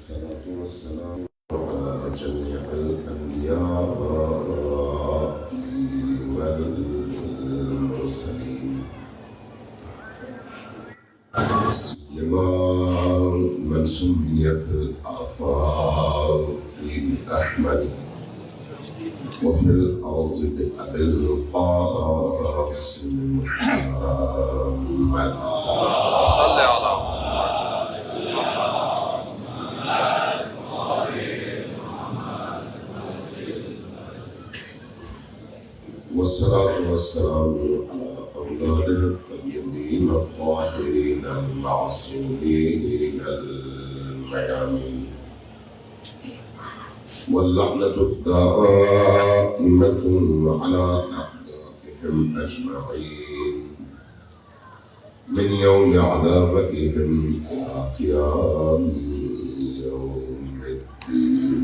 والصلاة والسلام على جميع الأنبياء والمرسلين لما من سمي في الآفاق أحمد وفي الأرض بأبي القاسم محمد صل على والصلاة والسلام على أولاده الطيبين الطاهرين المعصومين الميامين واللعنة الدائمة على أعدائهم أجمعين من يوم عذابتهم إلى قيام يوم الدين.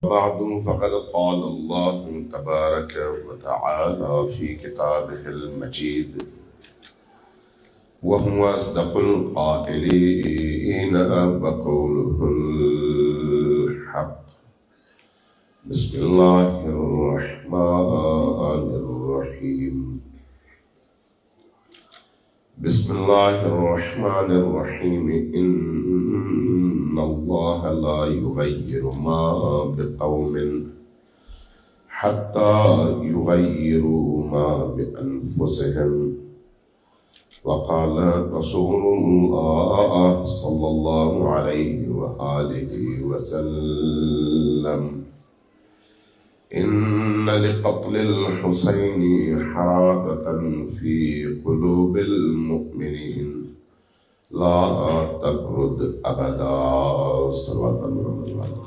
بعد فقد قال الله تبارك وتعالى في كتابه المجيد وهو أصدق القائلين وقوله الحق. بسم الله الرحمن الرحيم. بسم الله الرحمن الرحيم. إن الله لا يغير ما بقوم حتى يغيروا ما بأنفسهم. وقال رسول الله صلى الله عليه وآله وسلم إن لقتل الحسين حرارة في قلوب المؤمنين لا تبرد أبدا. صلى الله عليه وسلم.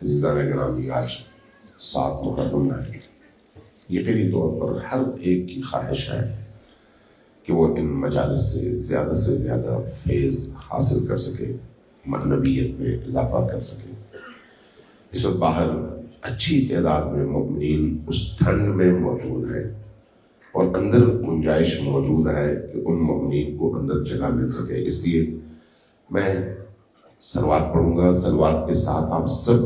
عزیزان گرامی، آج 7 محرم ہے. یقینی طور پر ہر ایک کی خواہش ہے کہ وہ ان مجالس سے زیادہ فیض حاصل کر سکے، معنویت میں اضافہ کر سکے. اس وقت باہر اچھی تعداد میں مومنین اس ٹھنڈ میں موجود ہیں اور اندر گنجائش موجود ہے کہ ان مومنین کو اندر جگہ مل سکے. اس لیے میں صلوات پڑھوں گا. صلوات کے ساتھ آپ سب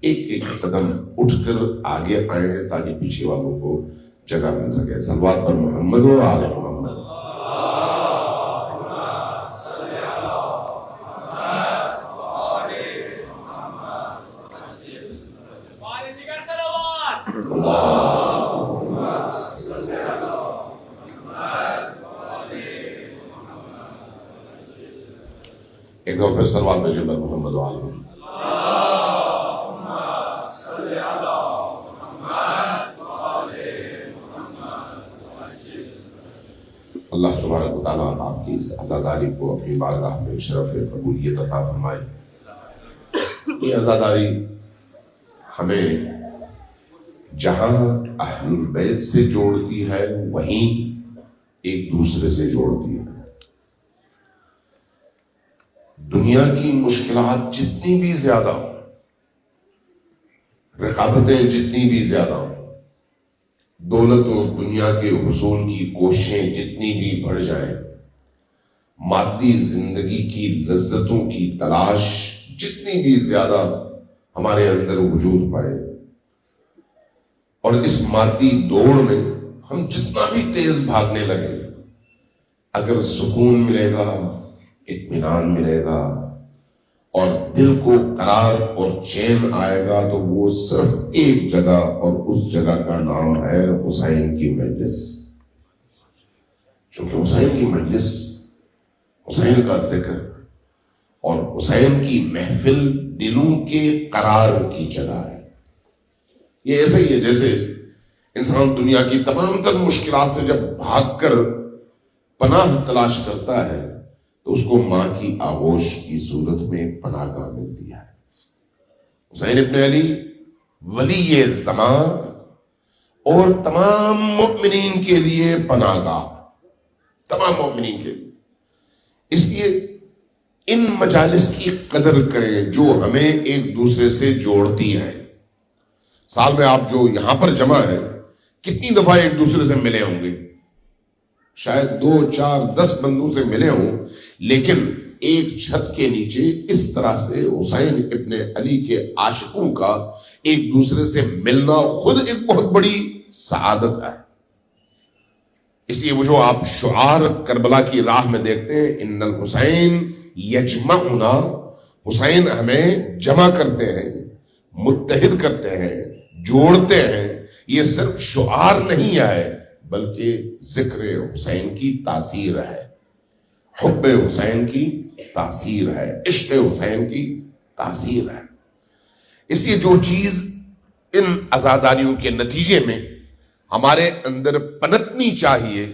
ایک ایک قدم اٹھ کر آگے آئیں تاکہ پیچھے والوں کو جگہ مل سکے. صلوات پر محمد و آل محمد. ایک دو پھر صلوات بھیجیں پر محمد و آل محمد. اللہ تبارک و تعالیٰ آپ کی اس عزاداری کو اپنی بارگاہ میں شرف قبولیت عطا فرمائے. یہ عزاداری ہمیں جہاں اہل البیت سے جوڑتی ہے وہیں ایک دوسرے سے جوڑتی ہے. دنیا کی مشکلات جتنی بھی زیادہ ہوں، رقابتیں جتنی بھی زیادہ ہوں، دولت و دنیا کے حصول کی کوششیں جتنی بھی بڑھ جائیں، مادی زندگی کی لذتوں کی تلاش جتنی بھی زیادہ ہمارے اندر وجود پائے، اور اس مادی دوڑ میں ہم جتنا بھی تیز بھاگنے لگے، اگر سکون ملے گا، اطمینان ملے گا اور دل کو قرار اور چین آئے گا تو وہ صرف ایک جگہ، اور اس جگہ کا نام ہے حسین کی مجلس. کیونکہ حسین کی مجلس، حسین کا ذکر اور حسین کی محفل دلوں کے قرار کی جگہ ہے. یہ ایسا ہی ہے جیسے انسان دنیا کی تمام تر مشکلات سے جب بھاگ کر پناہ تلاش کرتا ہے تو اس کو ماں کی آغوش کی صورت میں ایک پناہ گاہ ملتی ہے. حسین ابن علی ولی زمان اور تمام مؤمنین کے لیے پناہ گاہ، تمام مؤمنین کے لیے. اس لیے ان مجالس کی قدر کریں جو ہمیں ایک دوسرے سے جوڑتی ہیں. سال میں آپ جو یہاں پر جمع ہیں کتنی دفعہ ایک دوسرے سے ملے ہوں گے؟ شاید 2 4 10 بندوں سے ملے ہوں، لیکن ایک چھت کے نیچے اس طرح سے حسین ابن علی کے عاشقوں کا ایک دوسرے سے ملنا خود ایک بہت بڑی سعادت ہے۔ اس لیے وہ جو آپ شعار کربلا کی راہ میں دیکھتے ہیں، ان الحسین یجمعنا، حسین ہمیں جمع کرتے ہیں، متحد کرتے ہیں، جوڑتے ہیں، یہ صرف شعار نہیں ہے بلکہ ذکر حسین کی تاثیر ہے، حب حسین کی تاثیر ہے، عشق حسین کی تاثیر ہے۔ اس لیے جو چیز ان عزاداریوں کے نتیجے میں ہمارے اندر پنپنی چاہیے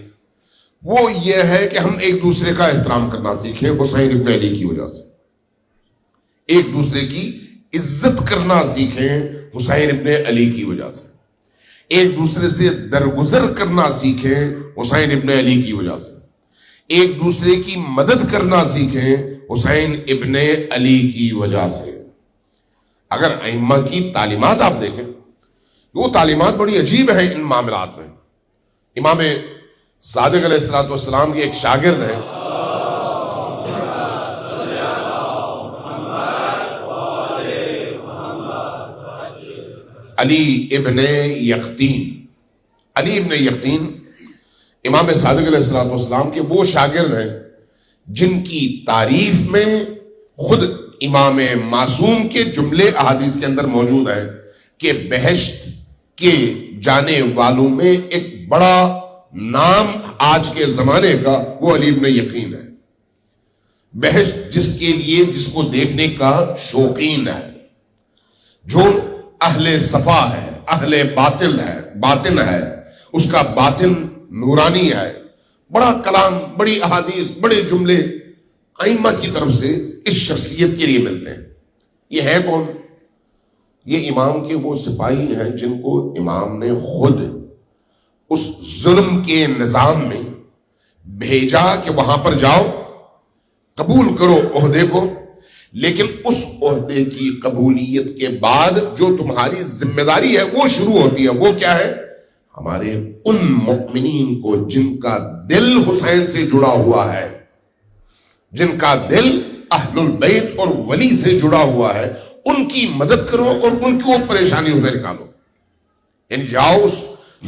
وہ یہ ہے کہ ہم ایک دوسرے کا احترام کرنا سیکھیں حسین ابن علی کی وجہ سے، ایک دوسرے کی عزت کرنا سیکھیں حسین ابن علی کی وجہ سے، ایک دوسرے سے درگزر کرنا سیکھیں حسین ابن علی کی وجہ سے، ایک دوسرے کی مدد کرنا سیکھیں حسین ابن علی کی وجہ سے۔ اگر ائمہ کی تعلیمات آپ دیکھیں، وہ تعلیمات بڑی عجیب ہیں ان معاملات میں۔ امام صادق علیہ السلام کے ایک شاگرد ہیں علی ابن یقطین، علی ابن یقطین امام صادق علیہ السلام کے وہ شاگرد ہیں جن کی تعریف میں خود امام معصوم کے جملے احادیث کے اندر موجود ہیں کہ بہشت کے جانے والوں میں ایک بڑا نام آج کے زمانے کا وہ علی ابن یقین ہے۔ بہشت جس کے لیے، جس کو دیکھنے کا شوقین ہے، جو اہل صفا ہے، اہل باطن ہے، اس کا باطن نورانی ہے، بڑا کلام، بڑی احادیث، بڑے جملے ائمہ کی طرف سے اس شخصیت کے لیے ملتے ہیں۔ یہ ہے کون؟ یہ امام کے وہ سپاہی ہیں جن کو امام نے خود اس ظلم کے نظام میں بھیجا کہ وہاں پر جاؤ، قبول کرو عہدے کو، لیکن اس عہدے کی قبولیت کے بعد جو تمہاری ذمہ داری ہے وہ شروع ہوتی ہے۔ وہ کیا ہے؟ ہمارے ان مؤمنین کو جن کا دل حسین سے جڑا ہوا ہے، جن کا دل اہل البیت اور ولی سے جڑا ہوا ہے، ان کی مدد کرو اور ان کو پریشانیوں سے نکالو۔ یعنی جاؤ، اس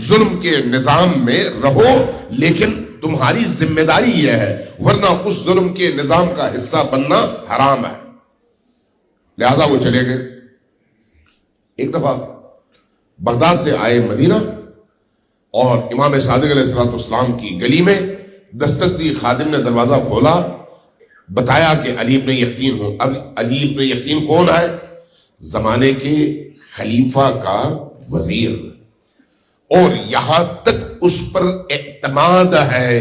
ظلم کے نظام میں رہو، لیکن تمہاری ذمہ داری یہ ہے، ورنہ اس ظلم کے نظام کا حصہ بننا حرام ہے۔ لہذا وہ چلے گئے۔ ایک دفعہ بغداد سے آئے مدینہ اور امام صادق علیہ السلام کی گلی میں دستک دی، خادم نے دروازہ کھولا، بتایا کہ علی ابن یقطین ہوں۔ اب علی ابن یقطین کون ہے؟ زمانے کے خلیفہ کا وزیر، اور یہاں تک اس پر اعتماد ہے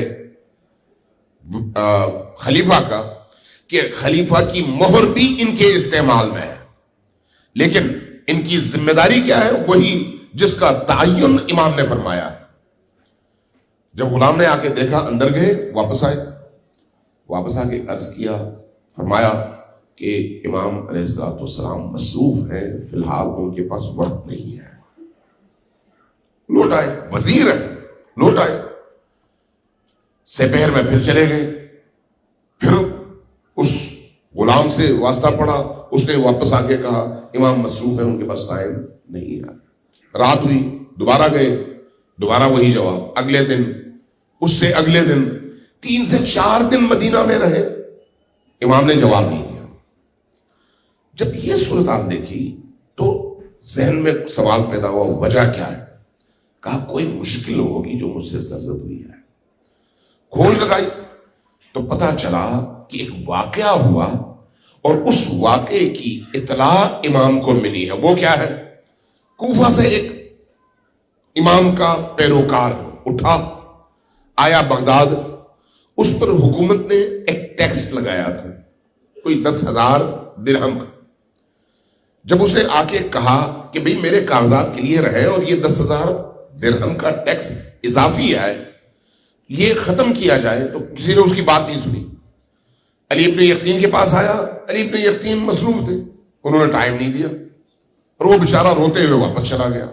خلیفہ کا کہ خلیفہ کی مہر بھی ان کے استعمال میں ہے، لیکن ان کی ذمہ داری کیا ہے؟ وہی جس کا تعین امام نے فرمایا ہے۔ جب غلام نے آ کے دیکھا، اندر گئے، واپس آئے، واپس آ کے عرض کیا، فرمایا کہ امام علیہ السلام مصروف ہیں، فی الحال ان کے پاس وقت نہیں ہے۔ لوٹ آئے، وزیر ہے، لوٹ آئے، سپہر میں پھر چلے گئے، پھر اس غلام سے واسطہ پڑا، اس نے واپس آ کے کہا امام مصروف ہیں، ان کے پاس ٹائم نہیں ہے۔ رات ہوئی، دوبارہ گئے، دوبارہ وہی جواب۔ اگلے دن، اس سے اگلے دن، 3 سے 4 دن مدینہ میں رہے، امام نے جواب نہیں دیا۔ جب یہ صورتحال دیکھی تو ذہن میں سوال پیدا ہوا، وجہ کیا ہے؟ کہا کوئی مشکل ہوگی جو مجھ سے سرزد ہوئی ہے۔ کھوج لگائی تو پتہ چلا کہ ایک واقعہ ہوا اور اس واقعے کی اطلاع امام کو ملی ہے۔ وہ کیا ہے؟ کوفہ سے ایک امام کا پیروکار اٹھا، آیا بغداد، اس پر حکومت نے ایک ٹیکس لگایا تھا، کوئی 10,000 درہم کا۔ جب اس نے آ کے کہا کہ بھئی میرے کاغذات کلیئر ہے اور یہ 10,000 درہم کا ٹیکس اضافی ہے، یہ ختم کیا جائے، تو کسی نے اس کی بات نہیں سنی۔ علی ابن یقطین کے پاس آیا، علی ابن یقطین مصروف تھے، انہوں نے ٹائم نہیں دیا، اور وہ بیچارہ روتے ہوئے واپس چلا گیا.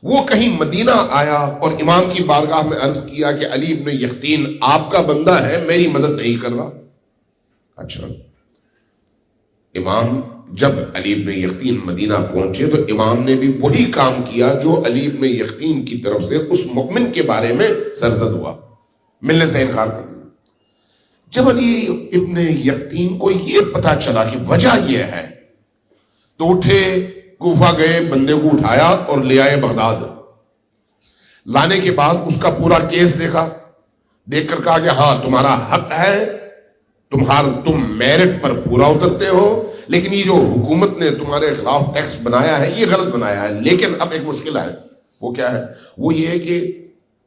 وہ کہیں مدینہ آیا اور امام کی بارگاہ میں عرض کیا کہ علی ابن یقطین آپ کا بندہ ہے, میری مدد نہیں کر رہا. اچھا, امام جب علی ابن یقطین مدینہ پہنچے تو امام نے بھی وہی کام کیا جو علی ابن یقطین کی طرف سے اس مؤمن کے بارے میں سرزد ہوا, ملنے سے انکار کر دیا. جب علی ابن یقطین کو یہ پتا چلا کہ وجہ یہ ہے تو اٹھے, کوفہ گئے, بندے کو اٹھایا اور لے آئے بغداد. لانے کے بعد اس کا پورا کیس دیکھا, دیکھ کر کہا کہ ہاں تمہارا حق ہے, تم میرٹ پر پورا اترتے ہو, لیکن یہ جو حکومت نے تمہارے خلاف ٹیکس بنایا ہے یہ غلط بنایا ہے. لیکن اب ایک مشکل ہے, وہ کیا ہے؟ وہ یہ ہے کہ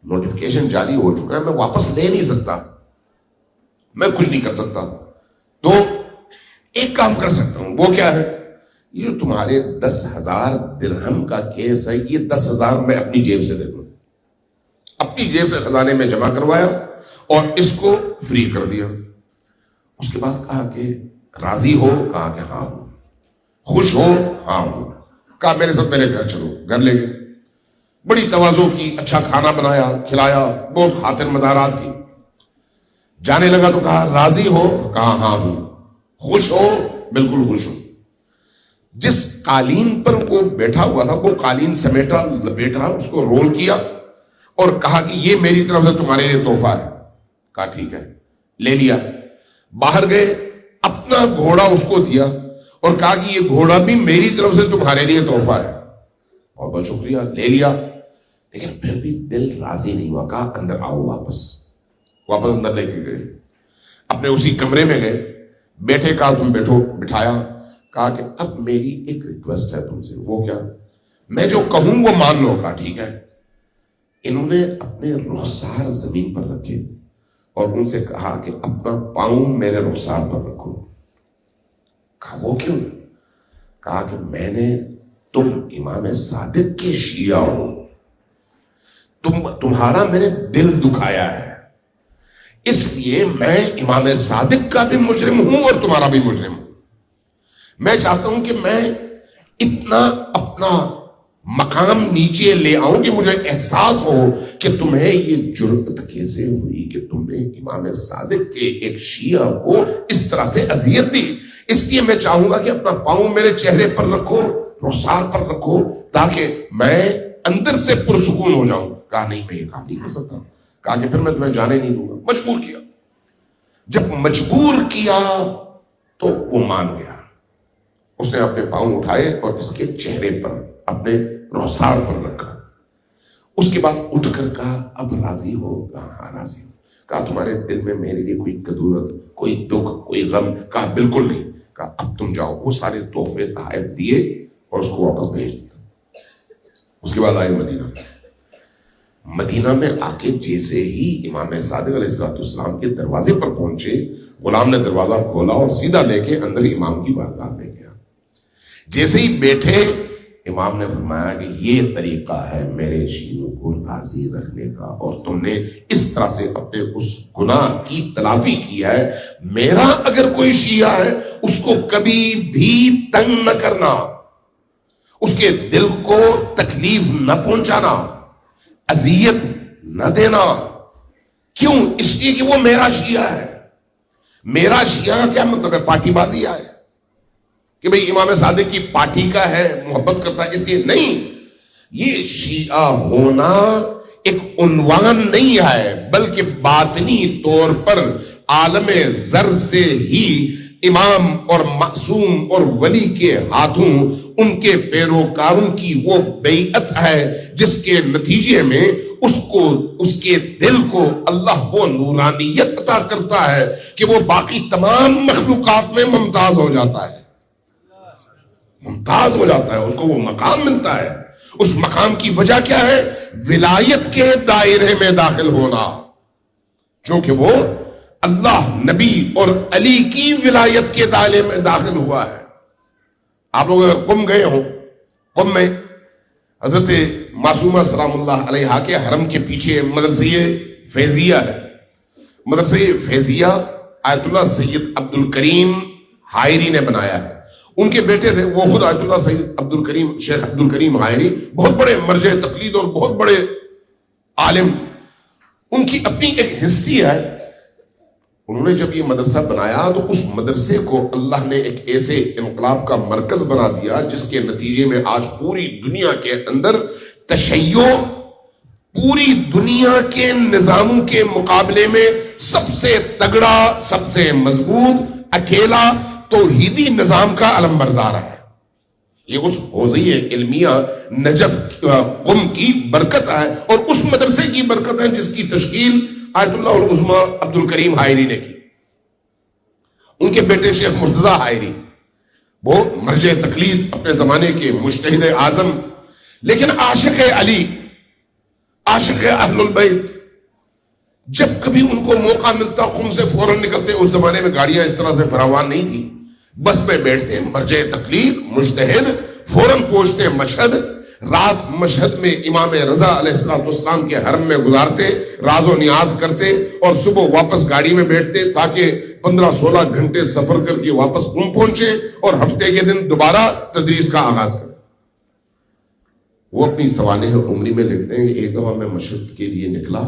نوٹیفیکیشن جاری ہو چکا ہے, میں واپس لے نہیں سکتا, میں کچھ نہیں کر سکتا. تو ایک کام کر سکتا ہوں, وہ کیا ہے؟ یہ جو تمہارے 10,000 درہم کا کیس ہے, یہ 10,000 میں اپنی جیب سے دے دوں. اپنی جیب سے خزانے میں جمع کروایا اور اس کو فری کر دیا. اس کے بعد کہا کہ راضی ہو؟ کہا کہ ہاں ہوں. خوش ہو؟ ہاں ہوں. کہا میرے ساتھ میرے گھر چلو. گھر لے گئے, بڑی تواضع کی, اچھا کھانا بنایا, کھلایا, بہت خاطر مدارات کی. جانے لگا تو کہا راضی ہو؟ کہا ہاں ہوں. خوش ہو؟ بالکل خوش ہوں. جس قالین پر وہ بیٹھا ہوا تھا وہ قالین سمیٹا, لپیٹا, اس کو رول کیا اور کہا کہ یہ میری طرف سے تمہارے لیے تحفہ ہے. کہا ٹھیک ہے, لے لیا. باہر گئے, اپنا گھوڑا اس کو دیا اور کہا کہ یہ گھوڑا بھی میری طرف سے تمہارے لیے تحفہ ہے. بہت بہت شکریہ, لے لیا. لیکن پھر بھی دل راضی نہیں ہوا. کہا اندر آؤ, واپس اندر لے کے گئے. اپنے اسی کمرے میں گئے, بیٹھے, کہا تم بیٹھو, بٹھایا. کہا کہ اب میری ایک ریکویسٹ ہے تم سے. وہ کیا؟ میں جو کہوں وہ مان لو. کہا ٹھیک ہے. انہوں نے اپنے رخسار زمین پر رکھے اور ان سے کہا کہ اپنا پاؤں میرے رخسار پر رکھو. کہا وہ کیوں؟ کہا کہ میں نے, تم امام صادق کے شیعہ ہو, تمہارا میں نے دل دکھایا ہے, اس لیے میں امام صادق کا بھی مجرم ہوں اور تمہارا بھی مجرم ہوں. میں چاہتا ہوں کہ میں اتنا اپنا مقام نیچے لے آؤں کہ مجھے احساس ہو کہ تمہیں یہ جرأت کیسے ہوئی کہ تم نے امام صادق کے ایک شیعہ کو اس طرح سے اذیت دی. اس لیے میں چاہوں گا کہ اپنا پاؤں میرے چہرے پر رکھو, رخسار پر رکھو, تاکہ میں اندر سے پرسکون ہو جاؤں. کہا نہیں, میں یہ کام نہیں کر سکتا. کہا کہ پھر میں تمہیں جانے نہیں دوں گا. مجبور کیا. جب مجبور کیا تو وہ مان گیا. اس نے اپنے پاؤں اٹھائے اور اس کے چہرے پر, اپنے رخسار پر رکھا. اس کے بعد اٹھ کر کہا اب راضی ہو؟ کہا ہاں راضی ہو. کہا تمہارے دل میں میرے لیے کوئی کدورت, کوئی دکھ, کوئی غم؟ کہا بالکل نہیں. کہا اب تم جاؤ. وہ سارے تحفے تحائف دیے اور اس کو واپس بھیج دیا. اس کے بعد آئے مدینہ. مدینہ میں آ کے جیسے ہی امام صادق علیہ السلام کے دروازے پر پہنچے, غلام نے دروازہ کھولا اور سیدھا لے کے اندر امام کی بارگاہ میں گیا. جیسے ہی بیٹھے, امام نے فرمایا کہ یہ طریقہ ہے میرے شیعوں کو راضی رکھنے کا, اور تم نے اس طرح سے اپنے اس گناہ کی تلافی کی ہے. میرا اگر کوئی شیعہ ہے اس کو کبھی بھی تنگ نہ کرنا, اس کے دل کو تکلیف نہ پہنچانا, اذیت نہ دینا. کیوں؟ اس لیے کہ وہ میرا شیعہ ہے. میرا شیعہ کیا مطلب ہے؟ پارٹی بازی ہے کہ بھئی امام صادق کی پارٹی کا ہے, محبت کرتا ہے, اس لیے نہیں. یہ شیعہ ہونا ایک عنوان نہیں ہے, بلکہ باطنی طور پر عالم زر سے ہی امام اور معصوم اور ولی کے ہاتھوں ان کے پیروکاروں کی وہ بیعت ہے جس کے نتیجے میں اس کے دل کو اللہ وہ نورانیت عطا کرتا ہے کہ وہ باقی تمام مخلوقات میں ممتاز ہو جاتا ہے. ممتاز ہو جاتا ہے, اس کو وہ مقام ملتا ہے. اس مقام کی وجہ کیا ہے؟ ولایت کے دائرے میں داخل ہونا, چونکہ وہ اللہ, نبی اور علی کی ولایت کے دائرے میں داخل ہوا ہے. آپ لوگ اگر قم گئے ہوں, قم میں حضرت معصومہ سلام اللہ علیہا کے حرم کے پیچھے مدرسہ فیضیہ ہے. مدرسہ فیضیہ آیت اللہ سید عبد الکریم حائری نے بنایا ہے. ان کے بیٹے تھے وہ خود آیت اللہ سید عبد الکریم شیخ عبد الکریم حائری، بہت بڑے مرجع تقلید اور بہت بڑے عالم. ان کی اپنی ایک ہسٹری ہے. انہوں نے جب یہ مدرسہ بنایا تو اس مدرسے کو اللہ نے ایک ایسے انقلاب کا مرکز بنا دیا جس کے نتیجے میں آج پوری دنیا کے اندر تشیع پوری دنیا کے نظاموں کے مقابلے میں سب سے تگڑا، سب سے مضبوط، اکیلا توحیدی نظام کا علمبردار ہے. یہ اس حوزہ علمیہ نجف قم کی برکت ہے اور اس مدرسے کی برکت ہے جس کی تشکیل آیت اللہ العظمی عبد الکریم حائری نے کی. ان کے بیٹے شیخ مرتضیٰ حائری وہ مرجع تقلید اپنے زمانے کے مجتہد اعظم، لیکن عاشق علی، عاشق اہل البیت. جب کبھی ان کو موقع ملتا قم سے فوراً نکلتے. اس زمانے میں گاڑیاں اس طرح سے فراوان نہیں تھی. بس پہ بیٹھتے، مرجع تقلید، مجتہد، فوراً پہنچتے مشہد. رات مشہد میں امام رضا علیہ السلام کے حرم میں گزارتے، راز و نیاز کرتے اور صبح واپس گاڑی میں بیٹھتے تاکہ 15-16 گھنٹے سفر کر کے واپس قم پہنچے اور ہفتے کے دن دوبارہ تدریس کا آغاز کریں. وہ اپنی سوانح عمری میں لکھتے ہیں کہ ایک دفعہ میں مشہد کے لیے نکلا،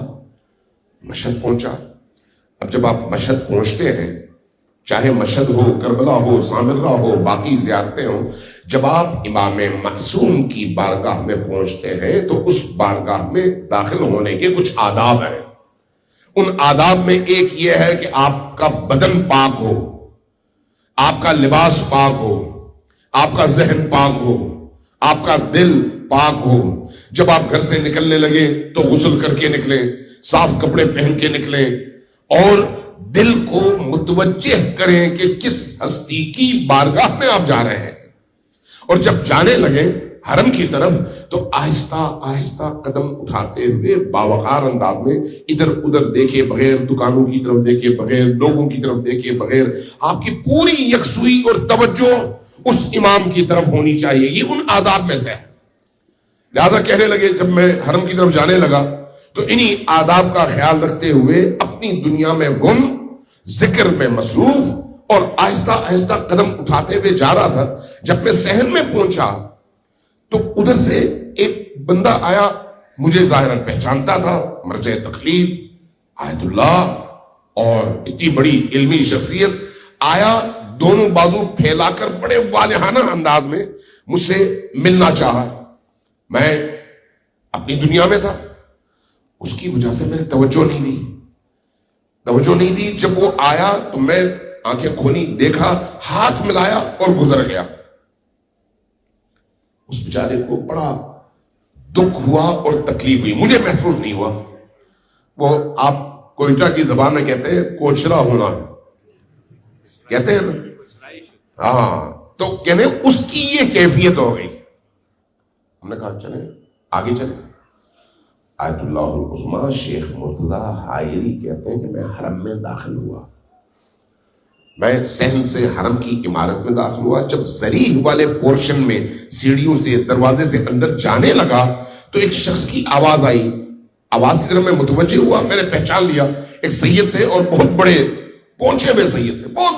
مشہد پہنچا. اب جب آپ مشہد پہنچتے ہیں، چاہے مشہد ہو، کربلا ہو، سامرہ ہو، باقی زیارتیں ہوں، جب آپ امام معصوم کی بارگاہ میں پہنچتے ہیں تو اس بارگاہ میں داخل ہونے کے کچھ آداب ہیں. ان آداب میں ایک یہ ہے کہ آپ کا بدن پاک ہو، آپ کا لباس پاک ہو، آپ کا ذہن پاک ہو، آپ کا دل پاک ہو. جب آپ گھر سے نکلنے لگے تو غسل کر کے نکلیں، صاف کپڑے پہن کے نکلیں اور دل کو متوجہ کریں کہ کس ہستی کی بارگاہ میں آپ جا رہے ہیں. اور جب جانے لگے حرم کی طرف تو آہستہ آہستہ قدم اٹھاتے ہوئے باوقار انداز میں ادھر ادھر دیکھے بغیر، دکانوں کی طرف دیکھے بغیر، لوگوں کی طرف دیکھے بغیر، آپ کی پوری یکسوئی اور توجہ اس امام کی طرف ہونی چاہیے. یہ ان آداب میں سے ہے. لہذا کہنے لگے جب میں حرم کی طرف جانے لگا تو انہی آداب کا خیال رکھتے ہوئے اپنی دنیا میں گم، ذکر میں مصروف اور آہستہ آہستہ قدم اٹھاتے ہوئے جا رہا تھا. جب میں صحن میں پہنچا تو ادھر سے ایک بندہ آیا، مجھے ظاہراً پہچانتا تھا، مرجع تقلید، آیت اللہ اور اتنی بڑی علمی شخصیت آیا، دونوں بازو پھیلا کر بڑے والہانہ انداز میں مجھ سے ملنا چاہا. میں اپنی دنیا میں تھا، اس کی وجہ سے میں نے توجہ نہیں دی. جب وہ آیا تو میں آنکھیں کھولی، دیکھا، ہاتھ ملایا اور گزر گیا. اس بیچارے کو بڑا دکھ ہوا اور تکلیف ہوئی. مجھے محسوس نہیں ہوا. وہ آپ کوئٹہ کی زبان میں کہتے ہیں کوچرا ہونا کہتے ہیں نا. ہاں، تو کہنے اس کی یہ کیفیت ہو گئی. ہم نے کہا چلیں آگے چلیں. آیت اللہ العظمی شیخ مرتضیٰ حائری کہتے ہیں کہ میں حرم میں داخل ہوا. میں صحن سے حرم کی عمارت میں داخل ہوا. جب زریح والے پورشن میں سیڑھیوں سے، دروازے سے اندر جانے لگا تو ایک شخص کی آواز آئی. آواز کی طرف میں متوجہ ہوا. میں نے پہچان لیا ایک سید تھے اور بہت بڑے پونچھے ہوئے سید تھے، بہت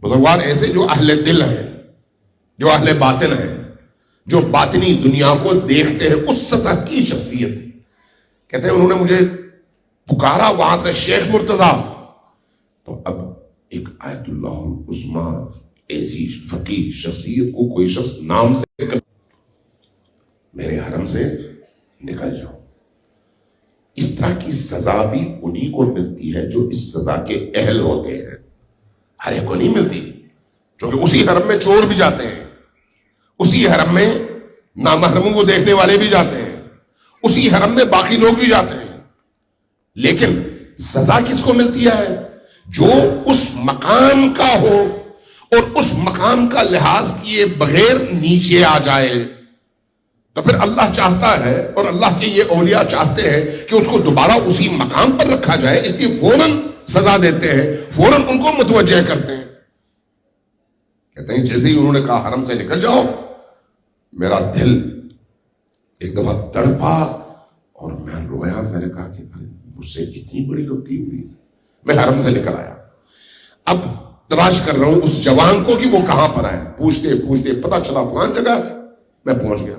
بزرگوار ایسے جو اہل دل ہیں، جو اہل باطن ہیں، جو باطنی دنیا کو دیکھتے ہیں، اس سطح کی شخصیت تھی. کہتے ہیں انہوں نے مجھے پکارا وہاں سے، شیخ مرتضیٰ. تو اب ایک آیت اللہ العظمی ایسی فقیہ شخصیت کو کوئی شخص نام سے میرے حرم سے نکل جاؤ. اس طرح کی سزا بھی انہی کو ملتی ہے جو اس سزا کے اہل ہوتے ہیں. ہر ایک کو نہیں ملتی، کیونکہ اسی حرم میں چور بھی جاتے ہیں، اسی حرم میں نامحرموں کو دیکھنے والے بھی جاتے ہیں، اسی حرم میں باقی لوگ بھی جاتے ہیں. لیکن سزا کس کو ملتی ہے؟ جو اس مقام کا ہو اور اس مقام کا لحاظ کیے بغیر نیچے آ جائے. تو پھر اللہ چاہتا ہے اور اللہ کے یہ اولیاء چاہتے ہیں کہ اس کو دوبارہ اسی مقام پر رکھا جائے، اس لیے فوراً سزا دیتے ہیں، فوراً ان کو متوجہ کرتے ہیں. کہتے ہیں جیسے ہی انہوں نے کہا حرم سے نکل جاؤ، میرا دل ایک دفعہ تڑپا اور میں رویا. میں نے کہا کہ مجھ سے اتنی بڑی غلطی ہوئی. میں حرم سے نکل آیا. اب تلاش کر رہا ہوں اس جوان کو کہ وہ کہاں پر ہے. پوچھتے پوچھتے پتا چلا فلان جگہ ہے. میں پہنچ گیا,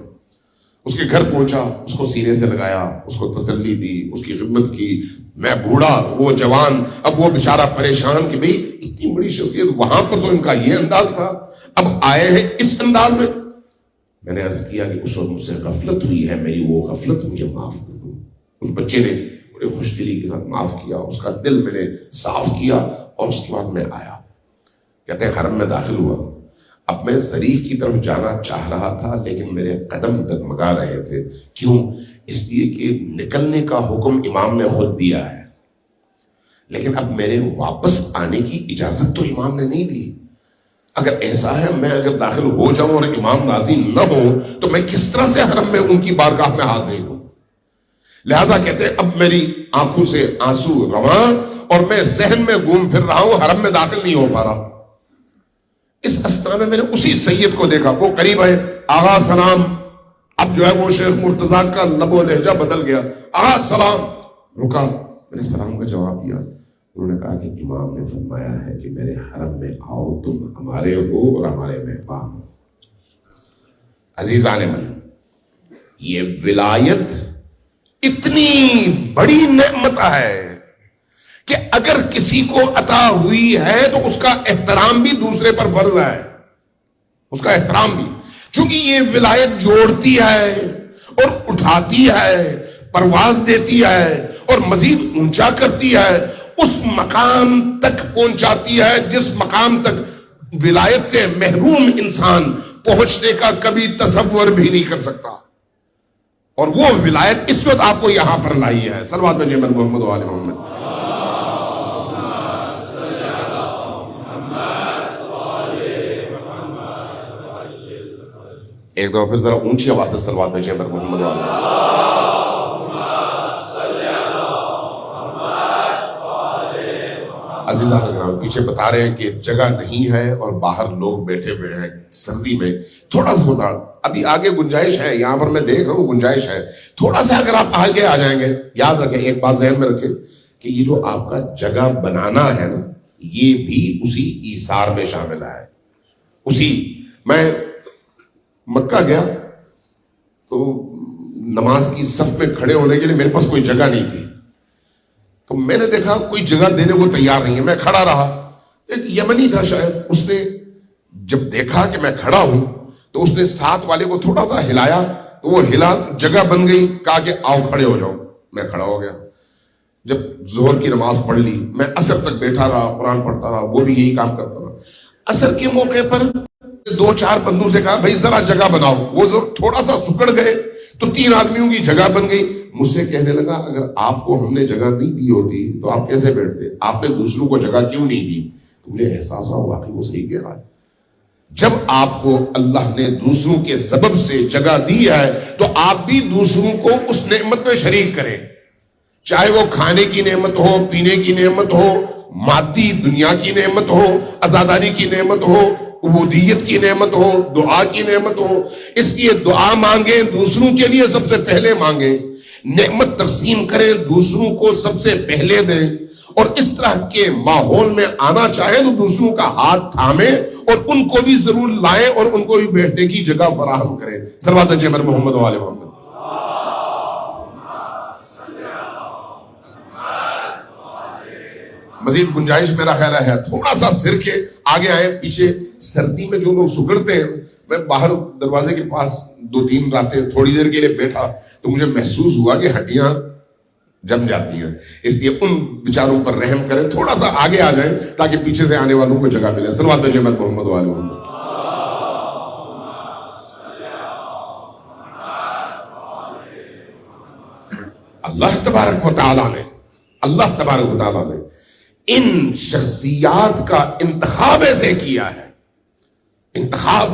اس کے گھر پہنچا, اس کو سینے سے لگایا, اس کو تسلی دی, اس کی خدمت کی. میں بوڑھا, وہ جوان. اب وہ بیچارہ پریشان کہ بھئی اتنی بڑی شخصیت, وہاں پر تو ان کا یہ انداز تھا, اب آئے ہیں اس انداز میں. میں نے عرض کیا کہ اس وقت مجھ سے غفلت ہوئی ہے, میری وہ غفلت مجھے معاف کر دو. اس بچے نے بڑے خوش دلی کے ساتھ معاف کیا, اس کا دل میں نے صاف کیا, اور اس کے بعد میں آیا. کہتے ہیں حرم میں داخل ہوا. اب میں ذریح کی طرف جانا چاہ رہا تھا, لیکن میرے قدم ڈگمگا رہے تھے. کیوں؟ اس لیے کہ نکلنے کا حکم امام نے خود دیا ہے, لیکن اب میرے واپس آنے کی اجازت تو امام نے نہیں دی. اگر ایسا ہے, میں اگر داخل ہو جاؤں اور امام راضی نہ ہو تو میں کس طرح سے حرم میں ان کی بارگاہ میں حاضر ہوں. لہذا کہتے ہیں اب میری آنکھوں سے آنسو رواں, اور میں ذہن میں گھوم پھر رہا ہوں, حرم میں داخل نہیں ہو پا رہا. اس اسنا میں نے اسی سید کو دیکھا, وہ قریب ہے. آغا سلام. اب جو ہے وہ شیخ مرتضیٰ کا لب و لہجہ بدل گیا. آغا سلام. رکا, میں نے سلام کا جواب دیا. انہوں نے کہا کہ امام نے فرمایا ہے کہ میرے حرم میں آؤ, تم ہمارے ہو اور ہمارے مہمان ہو. عزیزان من, یہ ولایت اتنی بڑی نعمت ہے کہ اگر کسی کو عطا ہوئی ہے تو اس کا احترام بھی دوسرے پر فرض ہے, اس کا احترام بھی. چونکہ یہ ولایت جوڑتی ہے اور اٹھاتی ہے, پرواز دیتی ہے اور مزید اونچا کرتی ہے, اس مقام تک پہنچاتی ہے جس مقام تک ولایت سے محروم انسان پہنچنے کا کبھی تصور بھی نہیں کر سکتا. اور وہ ولایت اس وقت آپ کو یہاں پر لائی ہے. صلوات بھیجیں محمد و آل محمد. ایک دفعہ پھر ذرا اونچی آواز سے صلوات بھیجیں محمد و آل محمد. عزیزان اکرام, پیچھے بتا رہے ہیں کہ جگہ نہیں ہے اور باہر لوگ بیٹھے ہوئے ہیں سردی میں. تھوڑا سا ہوتا, ابھی آگے گنجائش ہے, یہاں پر میں دیکھ رہا ہوں گنجائش ہے. تھوڑا سا اگر آپ آگے آ جائیں گے, یاد رکھیں ایک بات ذہن میں رکھیں کہ یہ جو آپ کا جگہ بنانا ہے نا, یہ بھی اسی ایثار میں شامل ہے. اسی, میں مکہ گیا تو نماز کی صف میں کھڑے ہونے کے لیے میرے پاس کوئی جگہ نہیں تھی. تو میں نے دیکھا کوئی جگہ دینے کو تیار نہیں ہے. میں کھڑا رہا. ایک یمنی تھا شاید, اس نے جب دیکھا کہ میں کھڑا ہوں تو اس نے ساتھ والے کو تھوڑا سا ہلایا, تو وہ ہلا, جگہ بن گئی. کہا کہ آؤ کھڑے ہو جاؤ. میں کھڑا ہو گیا. جب ظہر کی نماز پڑھ لی, میں عصر تک بیٹھا رہا, قرآن پڑھتا رہا. وہ بھی یہی کام کرتا رہا. عصر کے موقع پر 2-4 بندوں سے کہا بھائی ذرا جگہ بناؤ. وہ تھوڑا سا سکڑ گئے تو 3 آدمیوں کی جگہ بن گئی. مجھ سے کہنے لگا اگر آپ کو ہم نے جگہ نہیں دی ہوتی تو آپ کیسے بیٹھتے, آپ نے دوسروں کو جگہ کیوں نہیں دی. تو مجھے احساس ہوا واقعی وہ صحیح کہہ رہا ہے. جب آپ کو اللہ نے دوسروں کے سبب سے جگہ دی ہے تو آپ بھی دوسروں کو اس نعمت میں شریک کریں, چاہے وہ کھانے کی نعمت ہو, پینے کی نعمت ہو, مادی دنیا کی نعمت ہو, عزاداری کی نعمت ہو, عبودیت کی نعمت ہو, دعا کی نعمت ہو. اس لیے دعا مانگیں, دوسروں کے لیے سب سے پہلے مانگیں. نعمت تقسیم کریں, دوسروں کو سب سے پہلے دیں. اور اس طرح کے ماحول میں آنا چاہیں تو دوسروں کا ہاتھ تھامیں اور ان کو بھی ضرور لائیں اور ان کو بھی بیٹھنے کی جگہ فراہم کریں. صلوات جبر محمد و آل محمد. مزید گنجائش میرا خیال ہے تھوڑا سا سر کے آگے آئے. پیچھے سردی میں جو لوگ سکڑتے ہیں, میں باہر دروازے کے پاس 2-3 راتیں تھوڑی دیر کے لیے بیٹھا تو مجھے محسوس ہوا کہ ہڈیاں جم جاتی ہیں. اس لیے ان بیچاروں پر رحم کریں, تھوڑا سا آگے آ جائیں تاکہ پیچھے سے آنے والوں کو جگہ ملے. صلوات بھیجیں محمد و آل محمد. اللہ تبارک و تعالیٰ نے ان شخصیات کا انتخاب ایسے کیا ہے, انتخاب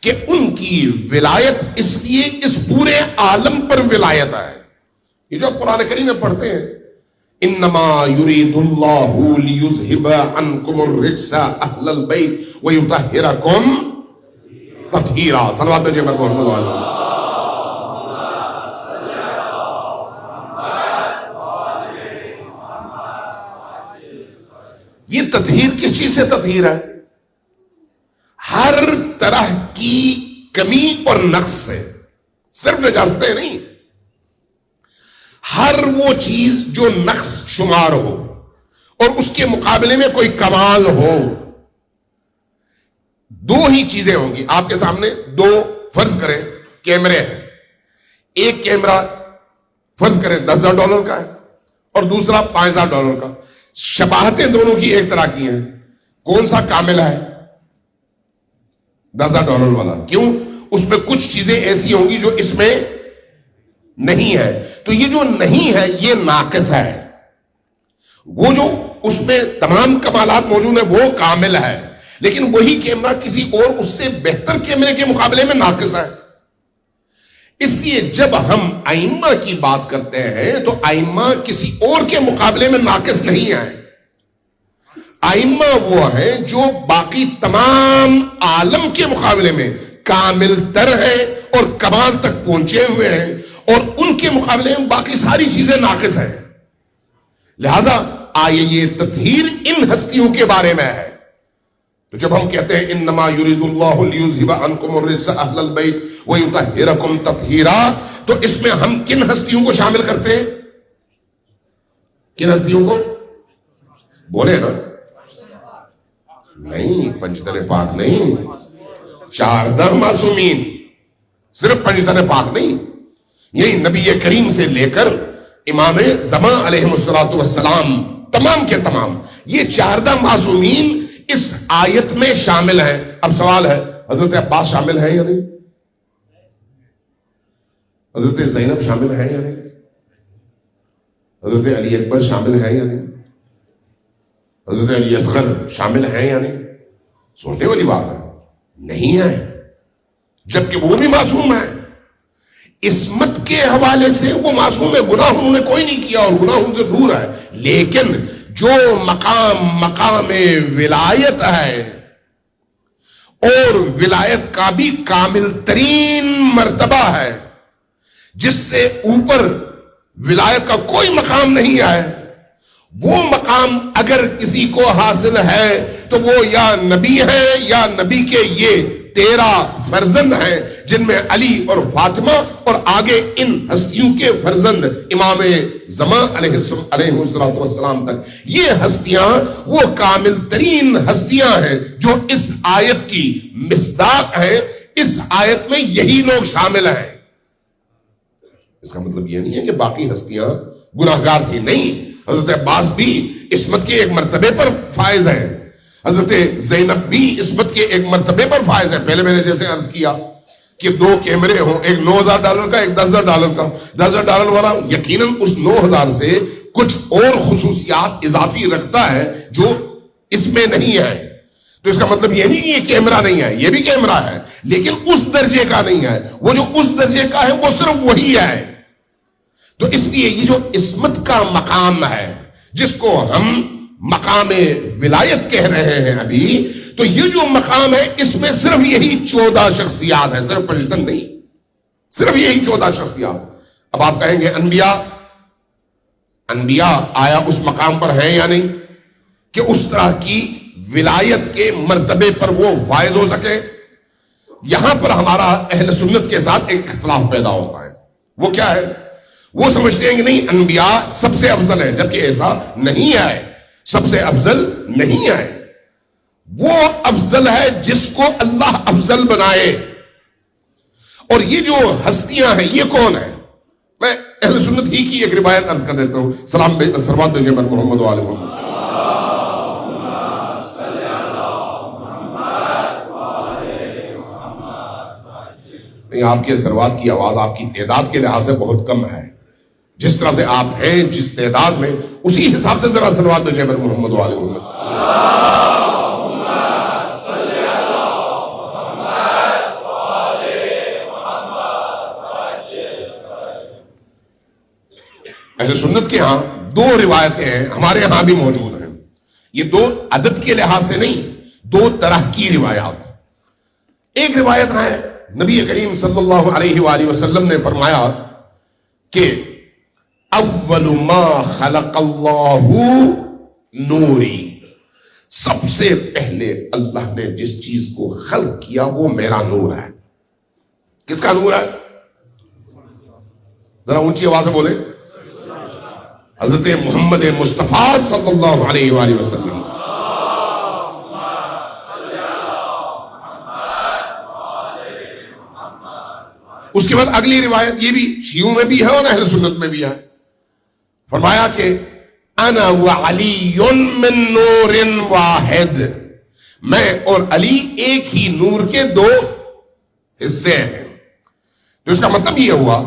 کہ ان کی ولایت اس لیے اس پورے عالم پر ولایت ہے. یہ جو قرآن کریم میں پڑھتے ہیں انما یرید اللہ لیذھب عنکم الرجس اہل البیت ویطہرکم تطہیرا. صلوات بھیجیں محمد و آل محمد. یہ تطہیر کس چیز سے تطہیر ہے؟ ہر طرح کی کمی اور نقص سے، صرف نجاستیں نہیں، ہر وہ چیز جو نقص شمار ہو اور اس کے مقابلے میں کوئی کمال ہو. دو ہی چیزیں ہوں گی آپ کے سامنے. دو فرض کریں کیمرے ہیں، ایک کیمرہ فرض کریں $10,000 کا ہے اور دوسرا $5,000 کا. شباہتیں دونوں کی ایک طرح کی ہیں، کون سا کامل ہے؟ $10,000 والا. کیوں؟ اس میں کچھ چیزیں ایسی ہوں گی جو اس میں نہیں ہے. تو یہ جو نہیں ہے یہ ناقص ہے. وہ جو اس میں تمام کمالات موجود ہیں وہ کامل ہے، لیکن وہی کیمرہ کسی اور اس سے بہتر کیمرے کے مقابلے میں ناقص ہے. اس لیے جب ہم ائمہ کی بات کرتے ہیں تو ائمہ کسی اور کے مقابلے میں ناقص نہیں ہیں. ائمہ وہ ہیں جو باقی تمام عالم کے مقابلے میں کامل تر ہیں اور کمال تک پہنچے ہوئے ہیں، اور ان کے مقابلے میں باقی ساری چیزیں ناقص ہیں. لہذا آئے یہ تطہیر ان ہستیوں کے بارے میں ہے. تو جب ہم کہتے ہیں انما یرید اللہ لیذھب عنکم الرجس اہل البیت ویطہرکم تطہیرا، تو اس میں ہم کن ہستیوں کو شامل کرتے ہیں؟ کن ہستیوں کو؟ بولے نا. نہیں، پنجتن پاک نہیں، 14 معصومین، صرف پنجتن پاک نہیں. یہی نبی کریم سے لے کر امام زمان علیہ السلام تمام کے تمام یہ 14 معصومین اس آیت میں شامل ہیں. اب سوال ہے حضرت عباس شامل ہے یا نہیں؟ حضرت زینب شامل ہے یا نہیں؟ حضرت علی اکبر شامل ہے یا نہیں؟ حضرت علی اصغر شامل ہے یا نہیں؟ سوچنے والی بات ہے. نہیں ہے، جبکہ وہ بھی معصوم ہے. عصمت کے حوالے سے وہ معصوم ہے، گناہ انہوں نے کوئی نہیں کیا اور گناہ ان سے دور ہے. لیکن جو مقام ولایت ہے، اور ولایت کا بھی کامل ترین مرتبہ ہے جس سے اوپر ولایت کا کوئی مقام نہیں ہے، وہ مقام اگر کسی کو حاصل ہے تو وہ یا نبی ہے یا نبی کے یہ 13 فرزند ہیں، جن میں علی اور فاطمہ اور آگے ان ہستیوں کے فرزند امام زمان علیہ السلام تک. یہ ہستیاں وہ کامل ترین ہستیاں ہیں جو اس آیت کی مصداق ہیں. اس آیت میں یہی لوگ شامل ہیں. اس کا مطلب یہ نہیں ہے کہ باقی ہستیاں گناہگار تھی، نہیں. حضرت عباس بھی عصمت کے ایک مرتبے پر فائز ہیں، حضرت زینب بھی عصمت کے ایک مرتبے پر فائز ہیں. پہلے میں نے جیسے عرض کیا کہ 2 کیمرے ہوں، ایک $9,000 کا، ایک $10,000 کا. $10,000 والا یقیناً اس 9,000 سے کچھ اور خصوصیات اضافی رکھتا ہے جو اس میں نہیں ہے. تو اس کا مطلب یہ نہیں کہ یہ کیمرہ نہیں ہے، یہ بھی کیمرہ ہے، لیکن اس درجے کا نہیں ہے. وہ جو اس درجے کا ہے وہ صرف وہی ہے. تو اس لیے یہ جو عصمت کا مقام ہے جس کو ہم مقام ولایت کہہ رہے ہیں ابھی، تو یہ جو مقام ہے اس میں صرف یہی 14 شخصیات ہیں، صرف پنجتن نہیں، صرف یہی 14 شخصیات. اب آپ کہیں گے انبیاء آیا اس مقام پر ہیں یا نہیں کہ اس طرح کی ولایت کے مرتبے پر وہ فائز ہو سکے؟ یہاں پر ہمارا اہل سنت کے ساتھ ایک اختلاف پیدا ہوتا ہے. وہ کیا ہے؟ وہ سمجھتے ہیں کہ نہیں، انبیاء سب سے افضل ہیں، جبکہ ایسا نہیں ہے. سب سے افضل نہیں ہے. وہ افضل ہے جس کو اللہ افضل بنائے. اور یہ جو ہستیاں ہیں یہ کون ہیں؟ میں اہل سنت ہی کی ایک روایت عرض کر دیتا ہوں. صلوات بھیجیں پر محمد و آل محمد. آپ کے صلوات کی آواز آپ کی تعداد کے لحاظ سے بہت کم ہے. جس طرح سے آپ ہیں جس تعداد میں، اسی حساب سے ذرا صلوات بھیجیں پر محمد و آل محمد. اہل سنت کے ہاں 2 روایتیں ہیں، ہمارے ہاں بھی موجود ہیں. یہ 2 عدد کے لحاظ سے نہیں، 2 طرح کی روایات. ایک روایت ہے نبی کریم صلی اللہ علیہ وآلہ وسلم نے فرمایا کہ اول ما خلق اللہ نوری، سب سے پہلے اللہ نے جس چیز کو خلق کیا وہ میرا نور ہے. کس کا نور ہے؟ ذرا اونچی آواز سے بولے. حضرت محمد مصطفیٰ صلی اللہ علیہ وآلہ وسلم. اس کے بعد اگلی روایت یہ بھی شیعوں میں بھی ہے اور اہل سنت میں بھی ہے. فرمایا کہ انا وعلی من نور واحد، میں اور علی ایک ہی نور کے دو حصے ہیں. تو اس کا مطلب یہ ہوا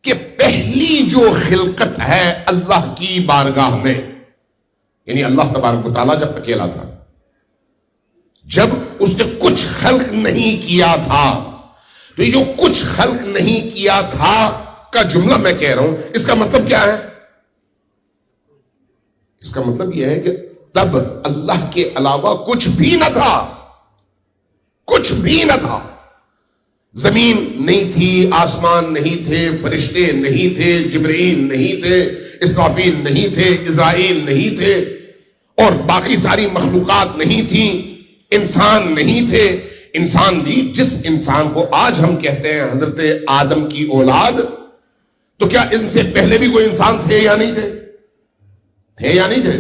کہ پہلی جو خلقت ہے اللہ کی بارگاہ میں، یعنی اللہ تبارک و تعالیٰ جب اکیلا تھا، جب اس نے کچھ خلق نہیں کیا تھا، تو یہ جو کچھ خلق نہیں کیا تھا کا جملہ میں کہہ رہا ہوں، اس کا مطلب کیا ہے؟ اس کا مطلب یہ ہے کہ تب اللہ کے علاوہ کچھ بھی نہ تھا. کچھ بھی نہ تھا. زمین نہیں تھی، آسمان نہیں تھے، فرشتے نہیں تھے، جبرائیل نہیں تھے، اسرافیل نہیں تھے، اسرائیل نہیں تھے، اور باقی ساری مخلوقات نہیں تھیں، انسان نہیں تھے. انسان بھی، جس انسان کو آج ہم کہتے ہیں حضرت آدم کی اولاد، تو کیا ان سے پہلے بھی کوئی انسان تھے یا نہیں تھے؟ تھے یا نہیں تھے؟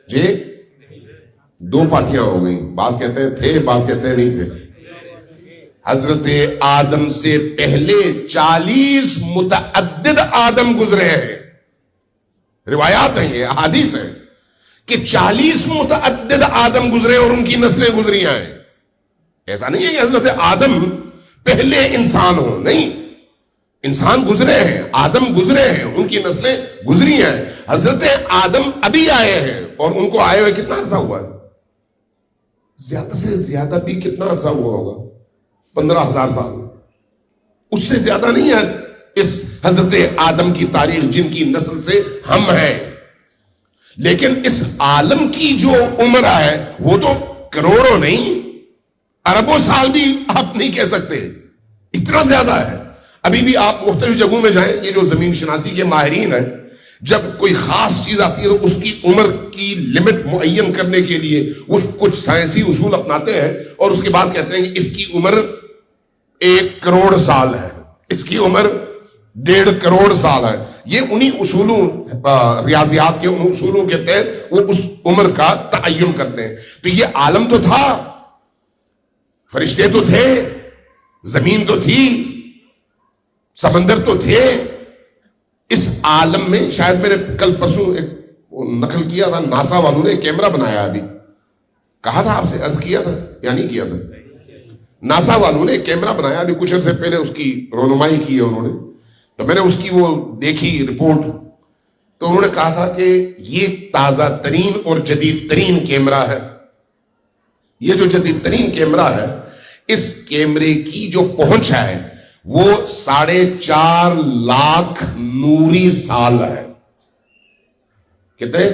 جی دو پارٹیاں ہو گئیں، بعض کہتے ہیں تھے، بعض کہتے ہیں نہیں تھے. حضرت آدم سے پہلے 40 متعدد آدم گزرے ہیں. روایات ہیں، یہ احادیث ہیں کہ 40 متعدد آدم گزرے اور ان کی نسلیں گزری ہیں. ایسا نہیں ہے کہ حضرت آدم پہلے انسان ہو، نہیں، انسان گزرے ہیں، آدم گزرے ہیں، ان کی نسلیں گزری ہیں. حضرت آدم ابھی آئے ہیں اور ان کو آئے ہوئے کتنا عرصہ ہوا ہے؟ زیادہ سے زیادہ بھی کتنا عرصہ ہوا ہوگا؟ 15,000 سال. اس سے زیادہ نہیں ہے اس حضرت آدم کی تاریخ جن کی نسل سے ہم ہیں. لیکن اس عالم کی جو عمر ہے وہ تو کروڑوں نہیں، اربوں سال بھی آپ نہیں کہہ سکتے، اتنا زیادہ ہے. ابھی بھی آپ مختلف جگہوں میں جائیں، یہ جو زمین شناسی کے ماہرین ہیں، جب کوئی خاص چیز آتی ہے تو اس کی عمر کی لمٹ معین کرنے کے لیے وہ کچھ سائنسی اصول اپناتے ہیں اور اس کے بعد کہتے ہیں کہ اس کی عمر 1 کروڑ سال ہے، اس کی عمر 1.5 کروڑ سال ہے. یہ انہی اصولوں، ریاضیات کے ان اصولوں کے تحت وہ اس عمر کا تعین کرتے ہیں. تو یہ عالم تو تھا، فرشتے تو تھے، زمین تو تھی، سمندر تو تھے. اس عالم میں شاید میرے کل پرسوں ایک نقل کیا تھا، ناسا والوں نے کیمرہ بنایا. ابھی کہا تھا آپ سے، عرض کیا تھا یا نہیں کیا تھا؟ ناسا والوں نے ایک کیمرہ بنایا، ابھی کچھ عرصے پہلے اس کی رونمائی کی ہے انہوں نے. تو میں نے اس کی وہ دیکھی رپورٹ، تو انہوں نے کہا تھا کہ یہ تازہ ترین اور جدید ترین کیمرہ ہے. یہ جو جدید ترین کیمرہ ہے، اس کیمرے کی جو پہنچ ہے وہ 4.5 لاکھ نوری سال ہے. کتنے؟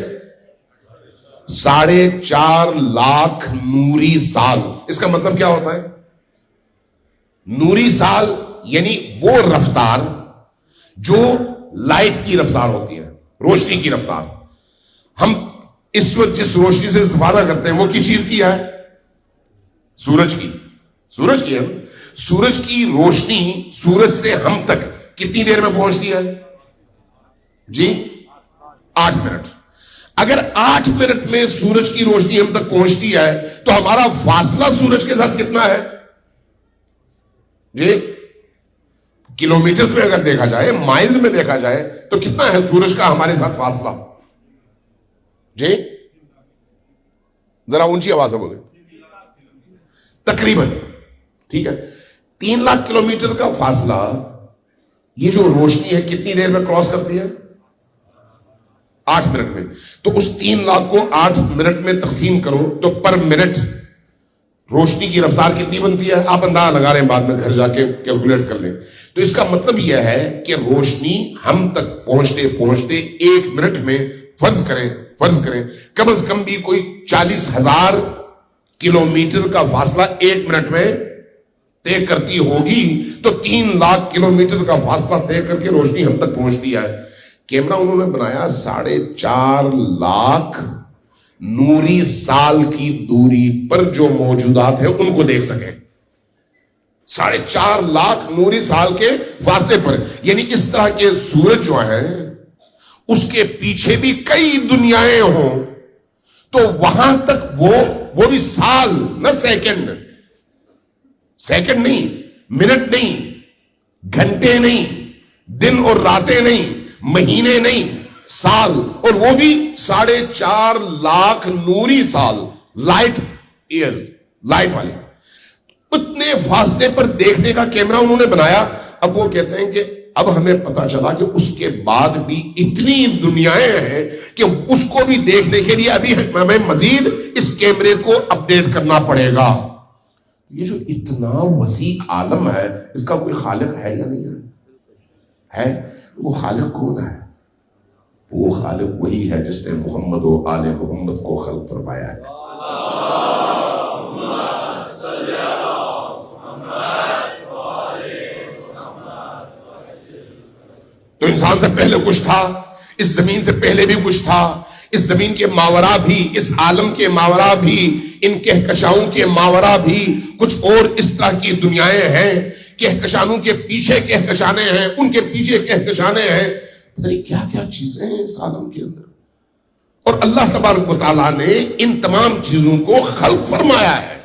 4.5 لاکھ نوری سال. اس کا مطلب کیا ہوتا ہے؟ نوری سال یعنی وہ رفتار جو لائٹ کی رفتار ہوتی ہے، روشنی کی رفتار. ہم اس وقت جس روشنی سے استفادہ کرتے ہیں وہ کس چیز کی ہے؟ سورج کی. سورج کی ہے. سورج کی روشنی سورج سے ہم تک کتنی دیر میں پہنچتی ہے؟ جی 8 منٹ. اگر 8 منٹ میں سورج کی روشنی ہم تک پہنچتی ہے تو ہمارا فاصلہ سورج کے ساتھ کتنا ہے؟ جی کلومیٹرز میں اگر دیکھا جائے، مائلز میں دیکھا جائے تو کتنا ہے سورج کا ہمارے ساتھ فاصلہ؟ جی ذرا اونچی آواز سے بولے. تقریباً، ٹھیک ہے، 3 لاکھ کلومیٹر کا فاصلہ یہ جو روشنی ہے کتنی دیر میں کراس کرتی ہے؟ 8 منٹ میں. تو اس 3 لاکھ کو 8 منٹ میں تقسیم کرو تو پر منٹ روشنی کی رفتار کتنی بنتی ہے؟ آپ اندازہ لگا رہے ہیں، بعد میں گھر جا کے کیلکولیٹ کر لیں. تو اس کا مطلب یہ ہے کہ روشنی ہم تک پہنچتے پہنچتے 1 منٹ میں فرض کریں کم از کم بھی کوئی 40,000 کلومیٹر کا فاصلہ 1 منٹ میں طے کرتی ہوگی. تو 3 لاکھ کلومیٹر کا فاصلہ طے کر کے روشنی ہم تک پہنچتی ہے. کیمرہ انہوں نے بنایا 4.5 لاکھ نوری سال کی دوری پر جو موجودات ہیں ان کو دیکھ سکیں. 4.5 لاکھ نوری سال کے فاصلے پر. یعنی اس طرح کے سورج جو ہیں اس کے پیچھے بھی کئی دنیایں ہوں تو وہاں تک وہ بھی سال نہ سیکنڈ نہیں، منٹ نہیں، گھنٹے نہیں، دن اور راتیں نہیں، مہینے نہیں، سال. اور وہ بھی 4.5 لاکھ نوری سال، لائٹ ایئر، لائٹ والے. اتنے فاصلے پر دیکھنے کا کیمرہ انہوں نے بنایا. اب وہ کہتے ہیں کہ اب ہمیں پتا چلا کہ اس کے بعد بھی اتنی دنیایں ہیں کہ اس کو بھی دیکھنے کے لیے ابھی ہمیں مزید اس کیمرے کو اپڈیٹ کرنا پڑے گا. یہ جو اتنا وسیع عالم ہے اس کا کوئی خالق ہے یا نہیں ہے؟ وہ خالق کون ہے؟ وہ خالق وہی ہے جس نے محمد و آل محمد کو خلق فرمایا ہے. تو انسان سے پہلے کچھ تھا، اس زمین سے پہلے بھی کچھ تھا، اس زمین کے ماورا بھی، اس عالم کے ماورا بھی، ان کہکشاؤں کے ماورا بھی کچھ اور اس طرح کی دنیایں ہیں. کہکشانوں کے پیچھے کہکشانے ہیں، ان کے پیچھے کہکشانے ہیں، پتہ نہیں کیا کیا چیزیں ہیں اس عالم کے اندر. اور اللہ تبارک و تعالیٰ نے ان تمام چیزوں کو خلق فرمایا ہے.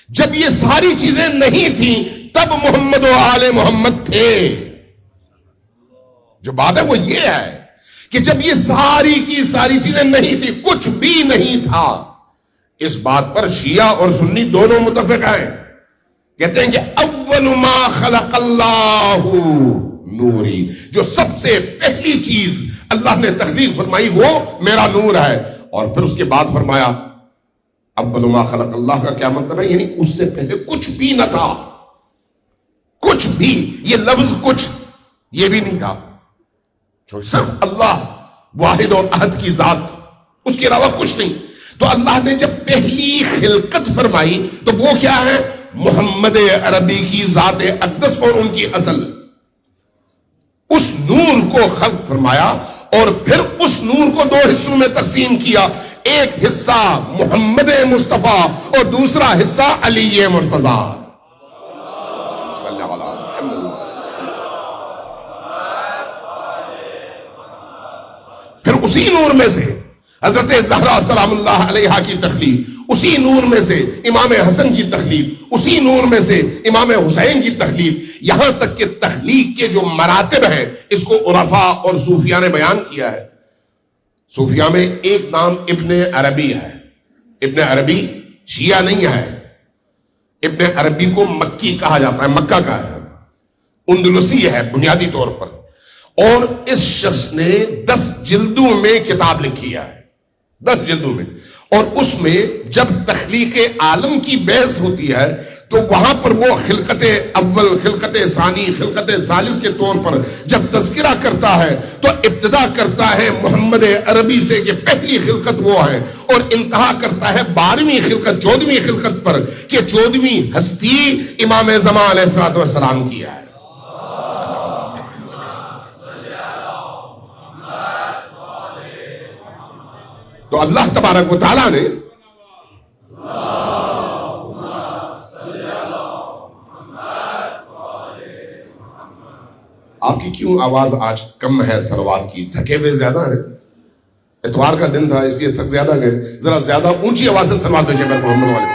جب یہ ساری چیزیں نہیں تھیں تب محمد و آل محمد تھے. جو بات ہے وہ یہ ہے کہ جب یہ ساری کی ساری چیزیں نہیں تھی، کچھ بھی نہیں تھا. اس بات پر شیعہ اور سنی دونوں متفق ہیں. کہتے ہیں کہ اول ما خلق اللہ نوری، جو سب سے پہلی چیز اللہ نے تخلیق فرمائی وہ میرا نور ہے. اور پھر اس کے بعد فرمایا اول ما خلق اللہ کا کیا مطلب ہے؟ یعنی اس سے پہلے کچھ بھی نہ تھا. کچھ بھی، یہ لفظ کچھ یہ بھی نہیں تھا. جو صرف اللہ واحد اور احد کی ذات، اس کے علاوہ کچھ نہیں. تو اللہ نے جب پہلی خلقت فرمائی تو وہ کیا ہے؟ محمد عربی کی ذات اقدس اور ان کی اصل. اس نور کو خلق فرمایا اور پھر اس نور کو 2 حصوں میں تقسیم کیا. ایک حصہ محمد مصطفیٰ اور دوسرا حصہ علی مرتضیٰ. صلی اللہ علیہ وسلم. پھر اسی نور میں سے حضرت زہرا سلام اللہ علیہا کی تخلیق، اسی نور میں سے امام حسن کی تخلیق، اسی نور میں سے امام حسین کی تخلیق. یہاں تک کہ تخلیق کے جو مراتب ہیں اس کو عرفاء اور صوفیاء نے بیان کیا ہے. صوفیاء میں ایک نام ابن عربی ہے. ابن عربی شیعہ نہیں ہے. ابن عربی کو مکی کہا جاتا ہے، مکہ کا ہے، اندلسی ہے بنیادی طور پر. اور اس شخص نے 10 جلدوں میں کتاب لکھی ہے، 10 جلدوں میں. اور اس میں جب تخلیق عالم کی بحث ہوتی ہے تو وہاں پر وہ خلقت اول، خلقت ثانی، خلقت ثالث کے طور پر جب تذکرہ کرتا ہے تو ابتدا کرتا ہے محمد عربی سے کہ پہلی خلقت وہ ہے، اور انتہا کرتا ہے 12ویں خلقت، 14ویں خلقت پر کہ 14ویں ہستی امام زمان علیہ السلام کی ہے. تو اللہ تبارک و تعالیٰ نے آپ کی کیوں آواز آج کم ہے؟ صلوات کی تھکے ہوئے زیادہ ہیں؟ اتوار کا دن تھا اس لیے تھک زیادہ گئے. ذرا زیادہ اونچی آواز سے صلوات بھیجیں میرے محمد والے.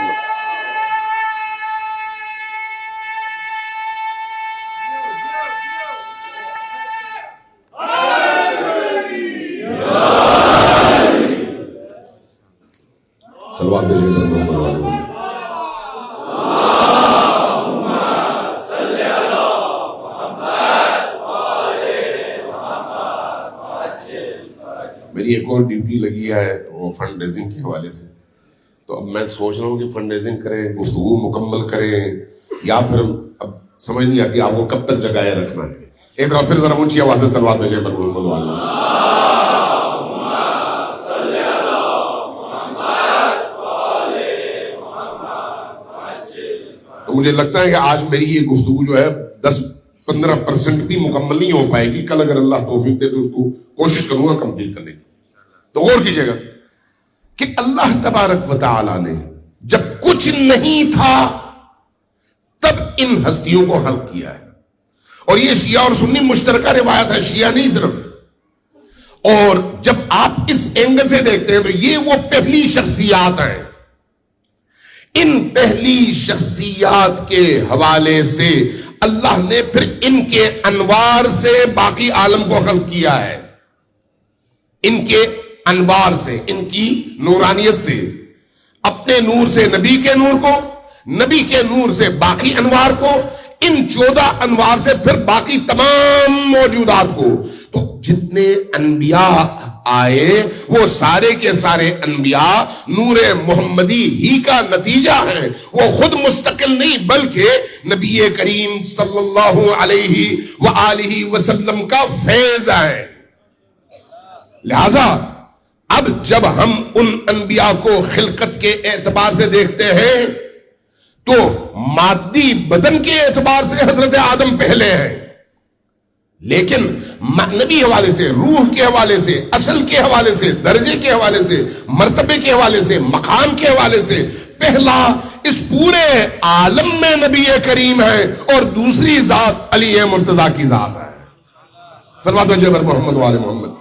صلوات بھیجیں میرے محمد والے. میری ایک اور ڈیوٹی لگی ہے وہ فنڈ ریزنگ کے حوالے سے. تو اب میں سوچ رہا ہوں کہ فنڈ ریزنگ کریں، گفتگو مکمل کریں، یا پھر اب سمجھ نہیں آتی آپ کو کب تک جگائے رکھنا ہے. ایک بار پھر ذرا اونچی آواز سے صلوات بھیجیں پر محمد والے. تو مجھے لگتا ہے کہ آج میری یہ گفتگو جو ہے 10-15% بھی مکمل نہیں ہو پائے گی. کل اگر اللہ توفیق دے تو اس کو کوشش کروں گا کمپلیٹ کرنے کی. تو غور کیجئے گا کہ اللہ تبارک و تعالی نے جب کچھ نہیں تھا تب ان ہستیوں کو خلق کیا ہے. اور یہ شیعہ اور سنی مشترکہ روایت ہے، شیعہ نہیں صرف. اور جب آپ اس اینگل سے دیکھتے ہیں تو یہ وہ پہلی شخصیات ہیں. ان پہلی شخصیات کے حوالے سے اللہ نے پھر ان کے انوار سے باقی عالم کو خلق کیا ہے. ان کے انوار سے، ان کی نورانیت سے، اپنے نور سے نبی کے نور کو، نبی کے نور سے باقی انوار کو، ان 14 انوار سے پھر باقی تمام موجودات کو. تو جتنے انبیاء آئے وہ سارے کے سارے انبیاء نور محمدی ہی کا نتیجہ ہیں. وہ خود مستقل نہیں بلکہ نبی کریم صلی اللہ علیہ وآلہ وسلم کا فیض ہے. لہذا اب جب ہم ان انبیاء کو خلقت کے اعتبار سے دیکھتے ہیں تو مادی بدن کے اعتبار سے حضرت آدم پہلے ہیں، لیکن معنوی حوالے سے، روح کے حوالے سے، اصل کے حوالے سے، درجے کے حوالے سے، مرتبے کے حوالے سے، مقام کے حوالے سے پہلا اس پورے عالم میں نبی کریم ہے، اور دوسری ذات علی مرتضیٰ کی ذات ہے. صلوات وجہ پر محمد وآل محمد.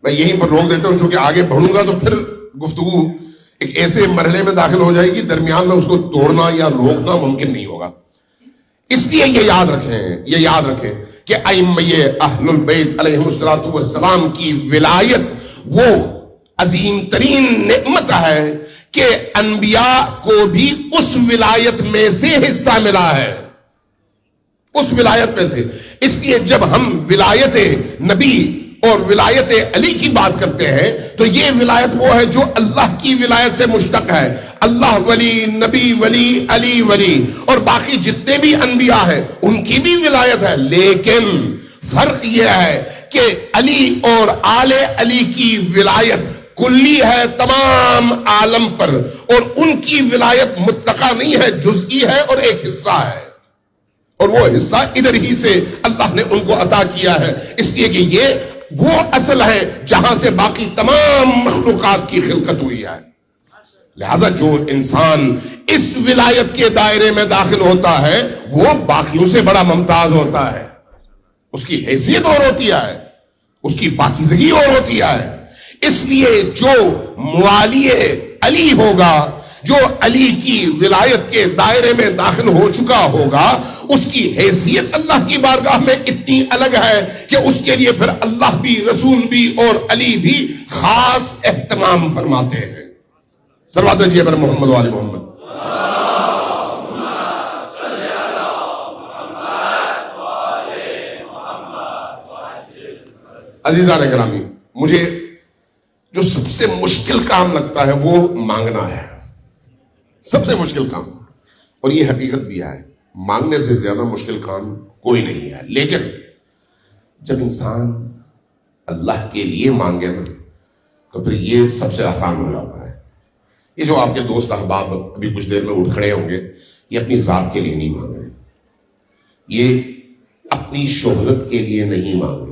میں یہیں پر روک دیتا ہوں چونکہ آگے بڑھوں گا تو پھر گفتگو ایک ایسے مرحلے میں داخل ہو جائے گی درمیان میں اس کو توڑنا یا روکنا ممکن نہیں ہوگا. اس لیے یہ یاد رکھیں کہ ائمہ اہل البیت علیہم السلام کی ولایت وہ عظیم ترین نعمت ہے کہ انبیاء کو بھی اس ولایت میں سے حصہ ملا ہے، اس ولایت میں سے. اس لیے جب ہم ولایت نبی اور ولایت علی کی بات کرتے ہیں تو یہ ولایت وہ ہے جو اللہ کی ولایت سے مشتق ہے. اللہ ولی، نبی ولی، علی ولی، اور باقی جتنے بھی انبیاء ہیں ان کی بھی ولایت ہے. لیکن فرق یہ ہے کہ علی اور آل علی کی ولایت کلی ہے تمام عالم پر، اور ان کی ولایت مطلقہ نہیں ہے، جزئی ہے اور ایک حصہ ہے، اور وہ حصہ ادھر ہی سے اللہ نے ان کو عطا کیا ہے. اس لیے کہ یہ وہ اصل ہے جہاں سے باقی تمام مخلوقات کی خلقت ہوئی ہے. لہذا جو انسان اس ولایت کے دائرے میں داخل ہوتا ہے وہ باقیوں سے بڑا ممتاز ہوتا ہے. اس کی حیثیت اور ہوتی ہے، اس کی پاکیزگی اور ہوتی ہے. اس لیے جو موالی علی ہوگا، جو علی کی ولایت کے دائرے میں داخل ہو چکا ہوگا، اس کی حیثیت اللہ کی بارگاہ میں اتنی الگ ہے کہ اس کے لیے پھر اللہ بھی، رسول بھی اور علی بھی خاص اہتمام فرماتے ہیں. صلوات وجہ پر محمد وآل محمد. عزیزان گرامی، مجھے جو سب سے مشکل کام لگتا ہے وہ مانگنا ہے، سب سے مشکل کام. اور یہ حقیقت بھی ہے، مانگنے سے زیادہ مشکل کام کوئی نہیں ہے. لیکن جب انسان اللہ کے لیے مانگے نا تو پھر یہ سب سے آسان ہو جاتا ہے. یہ جو آپ کے دوست احباب ابھی کچھ دیر میں اٹھ کھڑے ہوں گے، یہ اپنی ذات کے لیے نہیں مانگ رہے، یہ اپنی شہرت کے لیے نہیں مانگ رہے.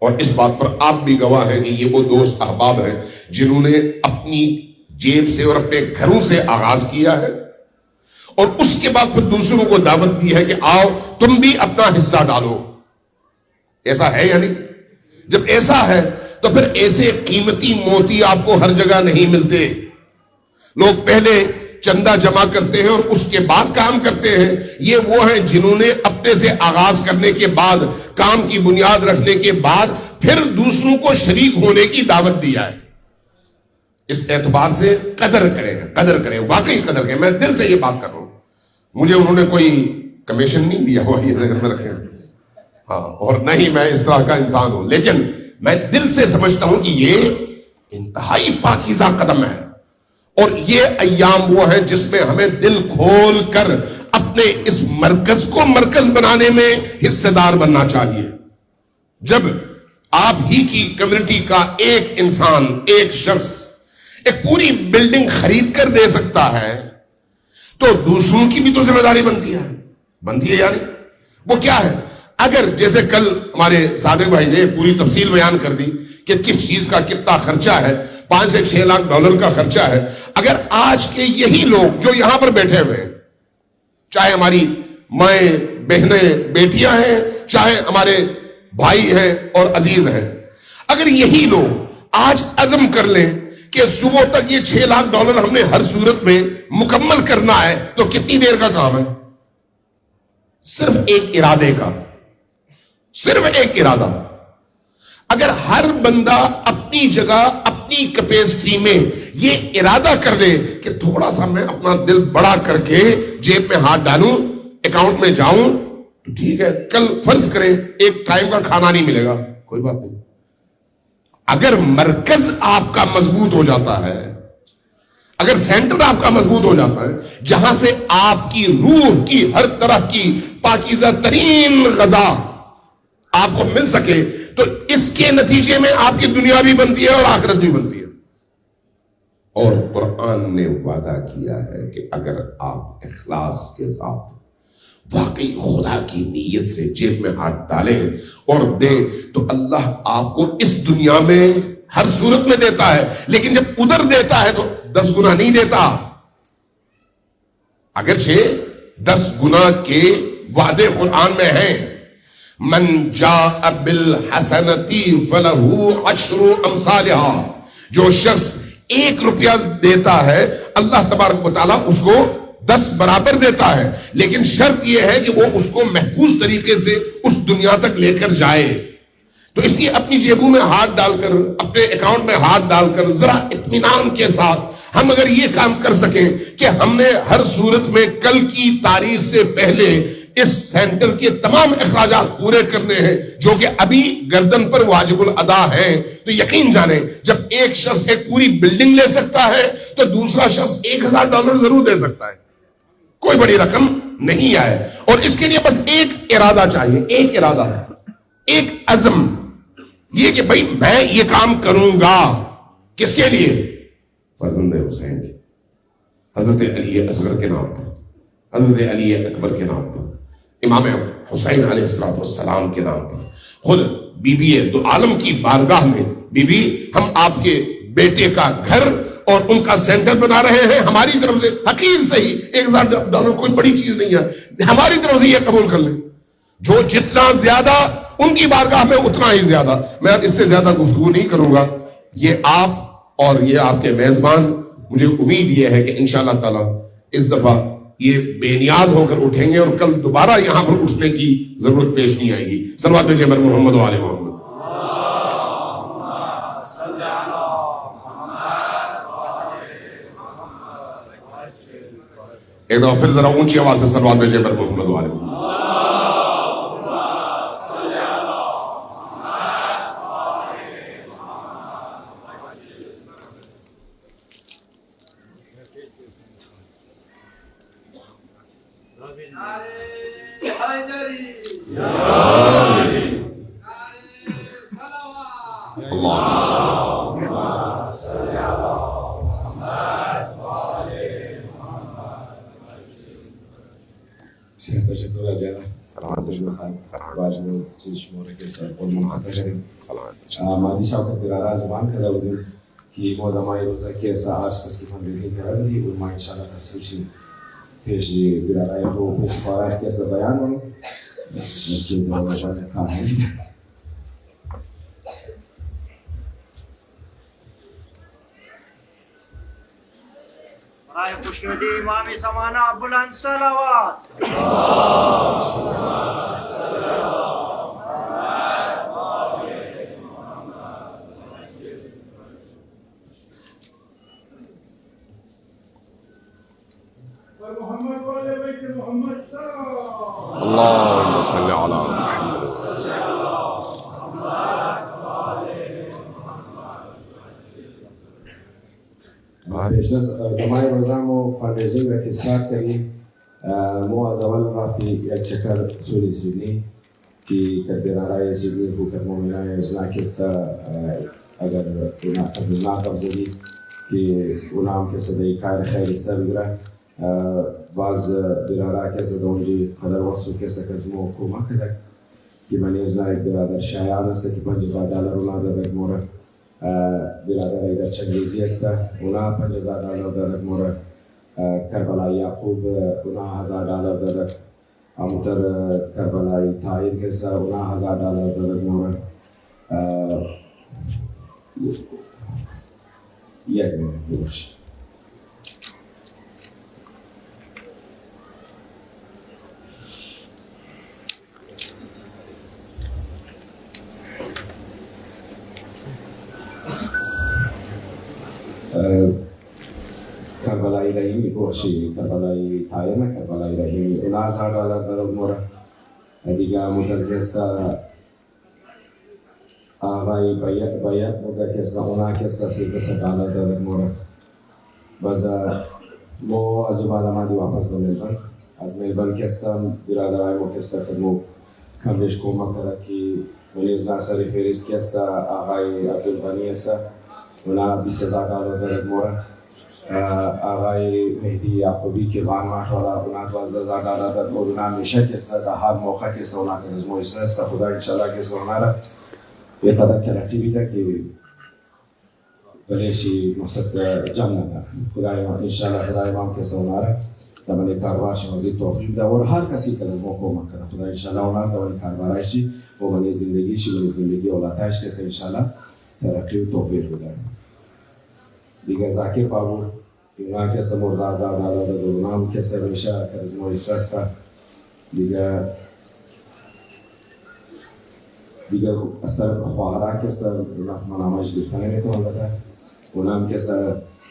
اور اس بات پر آپ بھی گواہ ہیں کہ یہ وہ دوست احباب ہیں جنہوں نے اپنی جیب سے اور اپنے گھروں سے آغاز کیا ہے، اور اس کے بعد پھر دوسروں کو دعوت دی ہے کہ آؤ تم بھی اپنا حصہ ڈالو. ایسا ہے یا نہیں؟ جب ایسا ہے تو پھر ایسے قیمتی موتی آپ کو ہر جگہ نہیں ملتے. لوگ پہلے چندہ جمع کرتے ہیں اور اس کے بعد کام کرتے ہیں. یہ وہ ہیں جنہوں نے اپنے سے آغاز کرنے کے بعد، کام کی بنیاد رکھنے کے بعد پھر دوسروں کو شریک ہونے کی دعوت دیا ہے. اس اعتبار سے قدر کریں، واقعی قدر کریں. میں دل سے یہ بات کر رہا ہوں. مجھے انہوں نے کوئی کمیشن نہیں دیا ہوا، یہ ذہن میں رکھیں. ہاں، اور نہ ہی میں اس طرح کا انسان ہوں، لیکن میں دل سے سمجھتا ہوں کہ یہ انتہائی پاکیزہ قدم ہے. اور یہ ایام وہ ہے جس میں ہمیں دل کھول کر اپنے اس مرکز کو مرکز بنانے میں حصے دار بننا چاہیے. جب آپ ہی کی کمیونٹی کا ایک انسان، ایک شخص ایک پوری بلڈنگ خرید کر دے سکتا ہے تو دوسروں کی بھی تو ذمہ داری بنتی ہے یعنی وہ کیا ہے؟ اگر جیسے کل ہمارے صادق بھائی نے پوری تفصیل بیان کر دی کہ کس چیز کا کتنا خرچہ ہے، 5 سے 6 لاکھ ڈالر کا خرچہ ہے. اگر آج کے یہی لوگ جو یہاں پر بیٹھے ہوئے ہیں، چاہے ہماری مائیں بہنیں بیٹیاں ہیں، چاہے ہمارے بھائی ہیں اور عزیز ہیں، اگر یہی لوگ آج عزم کر لیں کہ صبح تک یہ 6 لاکھ ڈالر ہم نے ہر صورت میں مکمل کرنا ہے، تو کتنی دیر کا کام ہے؟ صرف ایک ارادے کا، صرف ایک ارادہ. اگر ہر بندہ اپنی جگہ اپنی کیپیسٹی میں یہ ارادہ کر لے کہ تھوڑا سا میں اپنا دل بڑا کر کے جیب میں ہاتھ ڈالوں، اکاؤنٹ میں جاؤں، تو ٹھیک ہے. کل فرض کریں ایک ٹائم کا کھانا نہیں ملے گا، کوئی بات نہیں. اگر مرکز آپ کا مضبوط ہو جاتا ہے، اگر سینٹر آپ کا مضبوط ہو جاتا ہے، جہاں سے آپ کی روح کی ہر طرح کی پاکیزہ ترین غذا آپ کو مل سکے، تو اس کے نتیجے میں آپ کی دنیا بھی بنتی ہے اور آخرت بھی بنتی ہے. اور قرآن نے وعدہ کیا ہے کہ اگر آپ اخلاص کے ساتھ واقعی خدا کی نیت سے جیب میں ہاتھ ڈالیں اور دیں، تو اللہ آپ کو اس دنیا میں ہر صورت میں دیتا ہے، لیکن جب ادھر دیتا ہے تو 10 گنا نہیں دیتا. اگرچہ 10 گنا کے وعدے قرآن میں ہیں. من جاء بالحسنتی فلہ 10 امثالها، جو شخص 1 روپیہ دیتا ہے اللہ تبارک و تعالیٰ اس کو 10 برابر دیتا ہے، لیکن شرط یہ ہے کہ وہ اس کو محفوظ طریقے سے اس دنیا تک لے کر جائے. تو اس لیے اپنی جیبوں میں ہاتھ ڈال کر، اپنے اکاؤنٹ میں ہاتھ ڈال کر ذرا اطمینان کے ساتھ ہم اگر یہ کام کر سکیں کہ ہم نے ہر صورت میں کل کی تاریخ سے پہلے اس سینٹر کے تمام اخراجات پورے کرنے ہیں جو کہ ابھی گردن پر واجب الادا ہیں، تو یقین جانیں جب ایک شخص ایک پوری بلڈنگ لے سکتا ہے تو دوسرا شخص $1000 ضرور دے سکتا ہے. کوئی بڑی رقم نہیں آئے. اور اس کے لیے بس ایک ارادہ چاہیے، ایک ارادہ، ایک عزم، یہ کہ بھائی میں یہ کام کروں گا. کس کے لیے؟ فرزند حسین کے، حضرت علی اصغر کے نام پر، حضرت علی اکبر کے نام پر، امام حسین علیہ السلام کے نام پر. خود بی بی دو عالم کی بارگاہ میں، بی بی ہم آپ کے بیٹے کا گھر اور ان کا سینٹر بنا رہے ہیں، ہماری طرف سے حقیر سے ہی $1000 کوئی بڑی چیز نہیں ہے، ہماری طرف سے یہ قبول کر لیں. جو جتنا زیادہ ان کی بارگاہ میں اتنا ہی زیادہ. میں اس سے زیادہ گفتگو نہیں کروں گا. یہ آپ اور یہ آپ کے میزبان، مجھے امید یہ ہے کہ انشاءاللہ تعالی اس دفعہ یہ بے نیاز ہو کر اٹھیں گے اور کل دوبارہ یہاں پر اٹھنے کی ضرورت پیش نہیں آئے گی. صلوات بھیجیں بر محمد و آل محمد. ایک دفعہ پھر ذرا اونچی آواز سے صلوات بھیجیں بر محمد و آل محمد. مادی شوکت برارا زبان کرده بودیم که ما دمای روزه که از آشپز که فندریزینگ کرده بودیم و ما انشاءالله تفسیرشیم پیش برارای خو پیش فارغ که از بیان کنیم که دو باشد کام هایی. برای خوشنودی امام زمانه بلند صلوات. اللهم صل على محمد. پیشنس دمای روزامو فندریزینگ را که استارت کردیم ما از اول رفتیم یک چکر سوری سیدنی که برارای سیدنی حکومت مومنان ازناک است اگر اونا قبض زدی که اونا هم که صدای کار خیر است بگره بعض برادر کسی دونجی قدر وصل کسی که زمو کمک کرد که من از نایک برادر شایان است که $5,000 اونا دادک مورد برادر ایدر چنگیزی است اونا $5,000 دادک مورد کربلای یعقوب اونا $1,000 دادک امتر کربلای طاهر کسی اونا $1,000 دادک مورد یک منت بخش کربلای رحیمی بخشی کربلای طاهر نه کربلای رحیمی اونا $1,000 دادک مورد دیگه متر کسی آقای باید بوده که اونا که $13 دادک مورد باز ما از بعد آمدی واپس به ملبورن از ملبورن کستم برادرای ما کسته که ما کمش کمک کرده که ولی از ناصری فریز کسته آقای عبدالغنی است اونا $20,000 دادک مورد آقای مهدی یعقوبی که غان ماشاءالله اونا $12,000 داد اونا میشه کسته در هر موقع کسته اونا که از مویسه است خدا انشالله کسته اونا را یه قدر ترقی بیده که بلیشی مقصد جمع نده خدای ما انشاءالله خدای ما هم کسی اونا را دمانی کاربارش مزید توفیق ده و هر کسی که از ما کمک کرده خدا انشاءالله اونا را دمانی کاربارشی و منی زندگیشی منی زندگی اولادش کسی انشاءالله ترقی و توفیق بده دیگه زاکر بابو اونا کسی مورد $1,000 داده اونا هم کسی میشه که از ما استرس دیگه از طرف خواهرها کسی من همش گفتن نمیتونم بده اونا هم کسی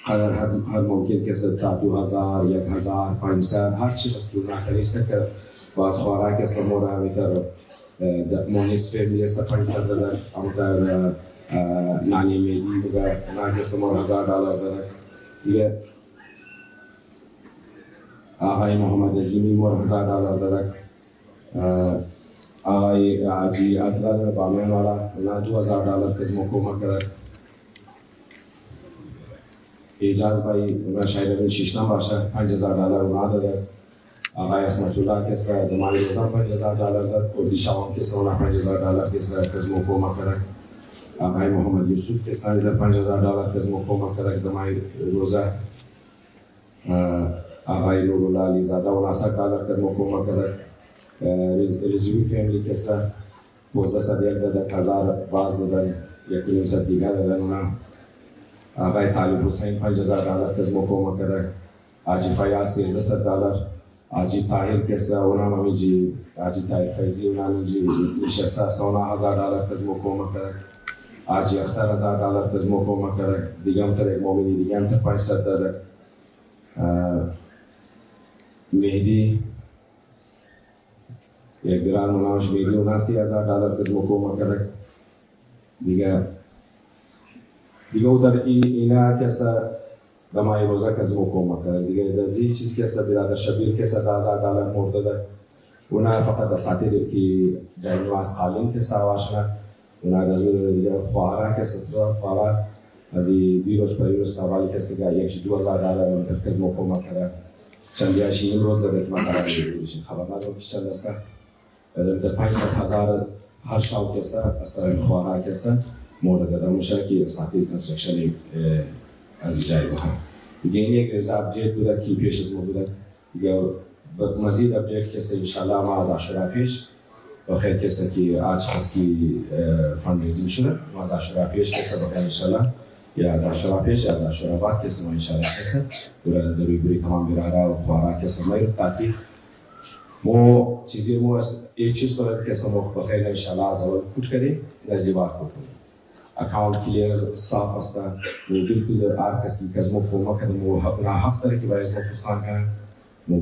قدر هر ممکن کسی تا 2,000 1,000 500 هر چی بس که اونا کنیسته که باز خواهرها کسی مورا همیتر مونیس فیملی است 500 دادن همونتر نانی میدی بگه اونا کسی مورا $1,000 دادن دیگه آقای محمد عظیمی مورا $1,000 دادن آقای عجی ازغل بامیان والا اونا $2,000 کز مکومک کرد اجاز بایی اونا شاید این شیشتن باشه $5,000 اونا داده آقای اسمت الله کسا دمایی روزان $5,000 داد کردی شوام کسا اونا $5,000 کز مکومک کرد آقای محمد یوسف کسا در $5,000 کز مکومک کرد دمایی روزه آقای نورالله علیزاده اونا $100 کز مکومک کرد رزوی فیملی کسا 1201 دادن 1,000 باز دادن 1,500 دیگه دادن اونا آقای طالب حسین $5,000 کز مکومک کرد آجی فیاض $1,300 آجی طاهر کسا اونا همیجی آجی طاهر فیضی اونا همیجی نشسته است اونا $1,000 کز مکومک کرد آجی اختر $1,000 کز مکومک کرد دیگه هم تر یک مومنی دیگه هم تر 500 دادن مهدی یک بران مناوش میدی اونا $30,000 کز مکومک کرد دیگه اوتر اینا کسا دمای روزه کز مکومک کرد دیگه دزی چیز کسا برادر شبیر کسا $10,000 مرده ده اونا فقط اساطیر که در نواز قالین کسا واشنا اونا دزو دیگه خواهره کسا خواهره از بیروز پریروز تاوالی کسی که $2,000 منتر کز مکومک کرد چندیاشی این روز ده که من قرار میدونیشی خبر ندارم که چند دسته در 500,000 هر شاو کسا از طرف خواهر کسا مورد داده موشه که اساطیر کنسترکشنی از جای بخواه دیگه این یک ریزه ابجیت بوده که پیش از ما بوده دیگه مزید ابجیت کسا انشالله ما از عشورا پیش و خیر کسی که آج خواست که فندریزی شده ما از عشورا پیش کسا بخیر انشالله یا از عشورا پیش یا از عشورا بعد کسی ما انشالله کسا در روی بری تمام براره و خواره کسی مایر تاکی مو چیزی مو یک چیز کنید که سمو بخیر انشالله از اول پوت کردیم نجیبات کنیم اکاونت کلیر صاف است و بالکل در هر کسی که از ما کمک کرده مو حق داره که باید ما پستان کنیم مو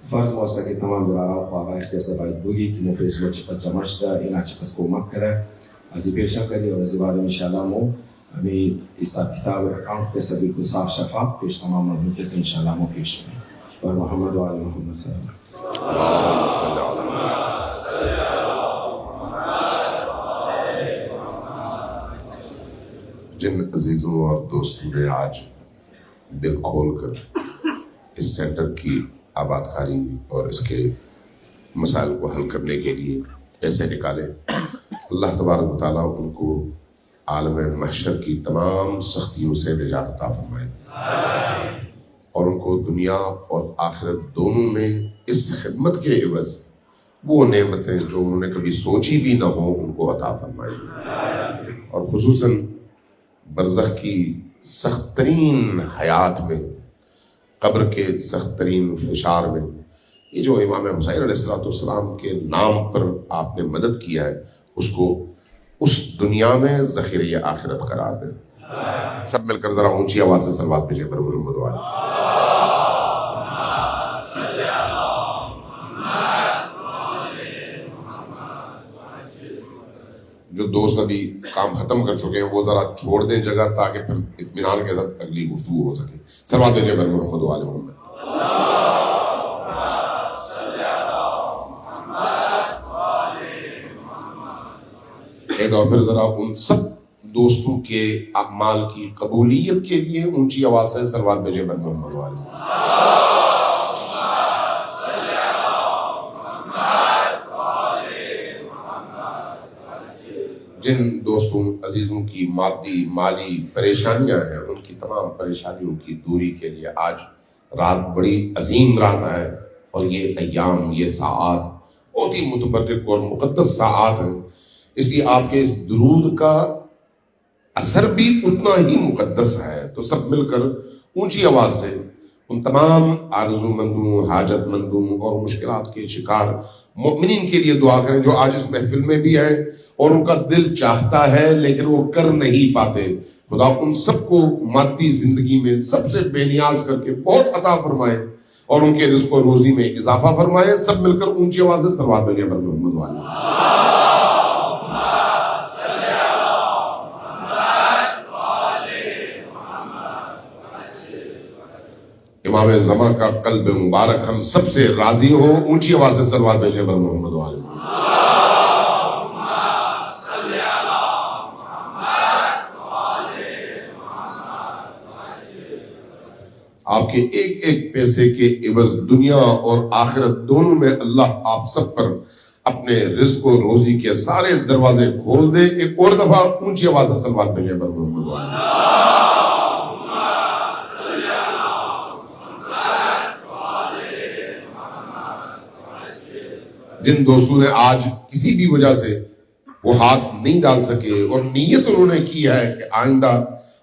فرض ماست که تمام براره و خواه کسی باید بگی که مو پیش ما چقدر جمع شده اینا چقدر کمک کرده از این پیشم کردیم و از بعد انشالله مو همی حساب کتاب اکاونت کسی بالکل صاف شفاف پیش تمام مردم کسی انشالله مو پیش کنیم و محمد و علی محمد صلی الله اللهم صل على محمد جن عزیزوں اور دوستوں نے آج دل کھول کر اس سینٹر کی آباد کاری اور اس کے مسائل کو حل کرنے کے لیے پیسے نکالے. اللہ تبارک و تعالیٰ ان کو عالم محشر کی تمام سختیوں سے نجات عطا فرمائے اور ان کو دنیا اور آخرت دونوں میں اس خدمت کے عوض وہ نعمتیں جو انہوں نے کبھی سوچی بھی نہ ہو ان کو عطا فرمائے. اور خصوصاً برزخ کی سخت ترین حیات میں، قبر کے سخت ترین فشار میں، یہ جو امام حسین علیہ السلام کے نام پر آپ نے مدد کیا ہے اس کو اس دنیا میں ذخیرہ آخرت قرار دیں. سب مل کر ذرا اونچی آواز سے صلوات بھیجیں پر محمد والے. جو دوست ابھی کام ختم کر چکے ہیں وہ ذرا چھوڑ دیں جگہ تاکہ پھر اطمینان کے ساتھ اگلی گفتگو ہو سکے. صلوات بھیجیں پر محمد والے محمد. ایک اور پھر ذرا ان سب دوستوں کے اعمال کی قبولیت کے لیے اونچی آواز سے صلوات بھیجیں پر محمد والے. جن دوستوں عزیزوں کی مالی پریشانیاں ہیں ان کی تمام پریشانیوں کی دوری کے لیے آج رات بڑی عظیم رات ہے اور یہ ایام، یہ ساعات بہت ہی متبرک اور مقدس ساعات ہیں. اس لیے آپ کے اس درود کا اثر بھی اتنا ہی مقدس ہے. تو سب مل کر اونچی آواز سے ان تمام آرزو مندوں، حاجت مندوں اور مشکلات کے شکار مومنین کے لیے دعا کریں جو آج اس محفل میں بھی ہیں اور ان کا دل چاہتا ہے لیکن وہ کر نہیں پاتے. خدا ان سب کو مادی زندگی میں سب سے بے نیاز کر کے بہت عطا فرمائے اور ان کے رزق و روزی میں اضافہ فرمائے. سب مل کر اونچی آواز سے صلوات بھیجیں پر محمد والے. امام زمان کا قلب مبارک ہم سب سے راضی ہو. اونچی آواز سے صلوات بھیجیں پر محمد والے. آپ کے ایک ایک پیسے کے عوض دنیا اور آخرت دونوں میں اللہ آپ سب پر اپنے رزق و روزی کے سارے دروازے کھول دے. ایک اور دفعہ اونچی آواز سے صلوات بھیجیں پر محمد والے. جن دوستوں نے آج کسی بھی وجہ سے وہ ہاتھ نہیں ڈال سکے اور نیت انہوں نے کی ہے کہ آئندہ